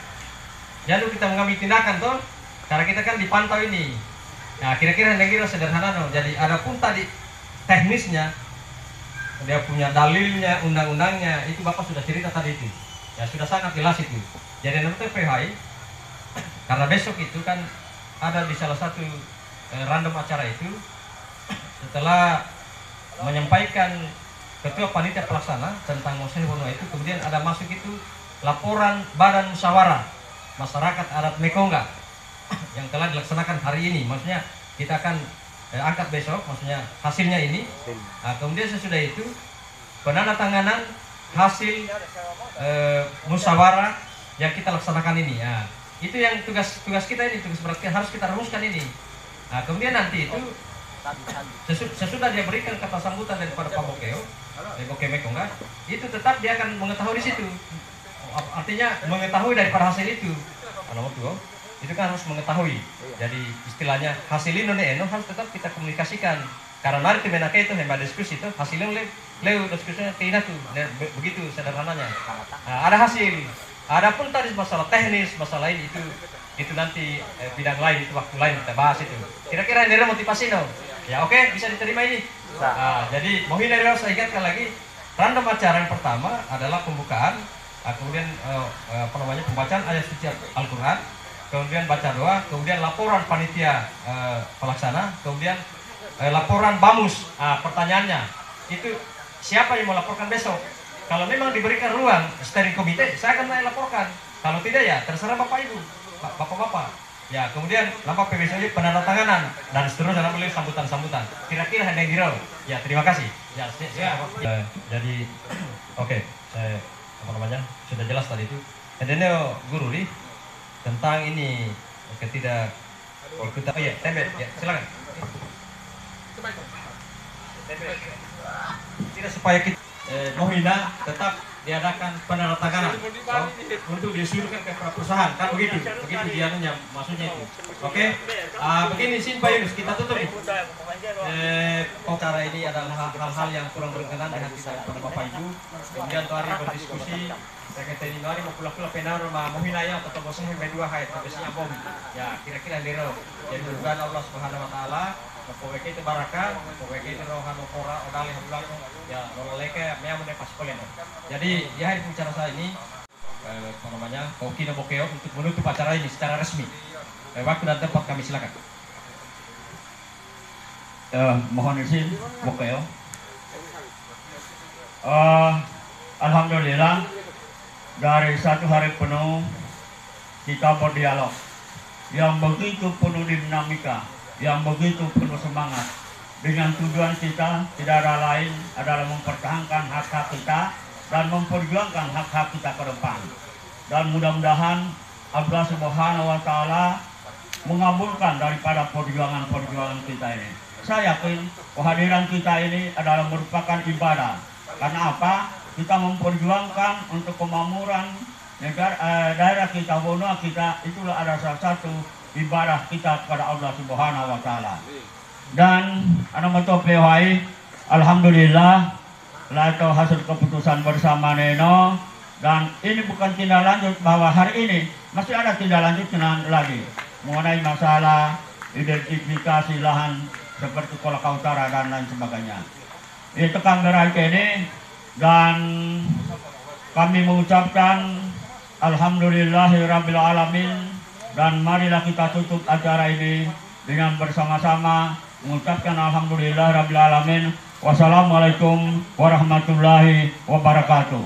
Jangan kita mengambil tindakan toh, karena kita kan dipantau ini. Nah, kira-kira sederhana no. Jadi ada pun tadi teknisnya, dia punya dalilnya, undang-undangnya, itu Bapak sudah cerita tadi itu. Ya sudah sangat jelas itu. Jadi nanti PHI, karena besok itu kan ada di salah satu random acara itu, setelah menyampaikan Ketua Panitia Pelaksana tentang Moseh Wono itu, kemudian ada masuk itu laporan Badan Musyawarah Masyarakat Adat Mekonga yang telah dilaksanakan hari ini. Maksudnya kita akan angkat besok, maksudnya hasilnya ini. Kemudian sesudah itu penandatanganan hasil musyawarah yang kita laksanakan ini. Itu yang tugas kita ini, tugas berat harus kita rumuskan ini. Kemudian nanti itu sesudah dia berikan kata sambutan daripada Pak Bokeo, Bokeo Mekonga, itu tetap dia akan mengetahui di situ. Artinya mengetahui daripada hasil itu. Nomor 2. Itu kan harus mengetahui. Jadi istilahnya hasil ini harus tetap kita komunikasikan. Karena mari temenake itu hebat diskusi itu hasilnya lewat diskusinya tidak tuh. Begitu sederhananya. Ada hasil. Adapun tadi masalah teknis, masalah ini itu nanti bidang lain, itu waktu lain kita bahas itu. Kira-kira ini motivasi no. Ya oke, bisa diterima ini. Jadi mohon saya ingatkan lagi, random acara yang pertama adalah pembukaan, kemudian pembacaan ayat suci Al-Quran, kemudian baca doa, kemudian laporan panitia pelaksana, kemudian laporan BAMUS. Pertanyaannya itu siapa yang mau laporkan besok? Kalau memang diberikan ruang steering komite, saya akan laporkan. Kalau tidak ya terserah Bapak Ibu, Bapak-bapak. Ya, kemudian nampak PBSOJ penandatanganan dan seterusnya namanya sambutan-sambutan. Kira-kira ada yang dirau. Ya, terima kasih. Ya, jadi oke, saya sudah jelas tadi itu. Dan guru nih tentang ini tidak ikut ya, tembet ya, silakan. Tidak supaya kita Mohina tetap diadakan penandatanganan untuk disuruhkan ke perusahaan, kan begitu dianunya maksudnya itu. Oke, begini Pak Yunus, kita tutup nih. Cara ini adalah hal-hal yang kurang berkenan dengan kita pada Bapak Ibu. Kemudian hari berdiskusi, sekretari hari mau pula penar Mohina ya atau bosnya berdua hai, biasanya bom. Ya kira-kira lero. Jadi berdoa Allah Subhanahu Wa Taala. Pokoknya itu barakah, pokoknya itu rohan opora, odali habulan, ya loleke, meamun pas polen. Jadi ya hari bicara saya ini, Koki dan Bokeo untuk menutup acara ini secara resmi. Waktu dan tempat kami silakan. Mohon izin Bokeo. Alhamdulillah dari satu hari penuh kita berdialog yang begitu penuh dinamika, yang begitu penuh semangat, dengan tujuan kita tidak ada lain adalah mempertahankan hak-hak kita dan memperjuangkan hak-hak kita ke depan. Dan mudah-mudahan Allah Subhanahu Wa Taala mengabulkan daripada perjuangan kita ini. Saya yakin kehadiran kita ini adalah merupakan ibadah. Karena apa? Kita memperjuangkan untuk kemakmuran daerah kita, Wono kita, itulah ada salah satu ibadah kita kepada Allah Subhanahu Wa Taala. Dan alhamdulillah lato hasil keputusan bersama Neno, dan ini bukan tindak lanjut bahwa hari ini masih ada tindak lanjut lagi mengenai masalah identifikasi lahan seperti Kolaka Utara dan lain sebagainya. Itu kang berai ini, dan kami mengucapkan alhamdulillahirabbil alamin. Dan marilah kita tutup acara ini dengan bersama-sama mengucapkan alhamdulillahirabbil alamin. Wassalamualaikum warahmatullahi wabarakatuh.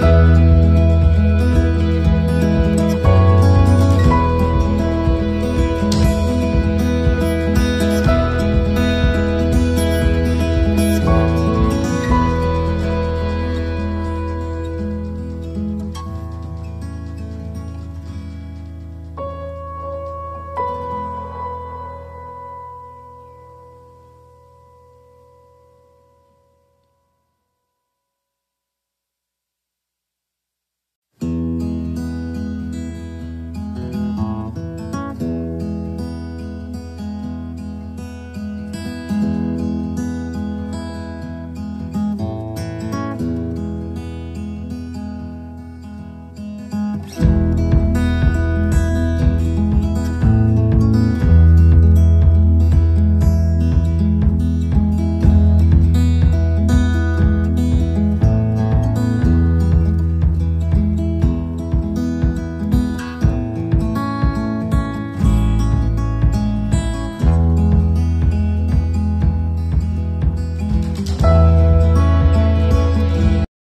Thank you.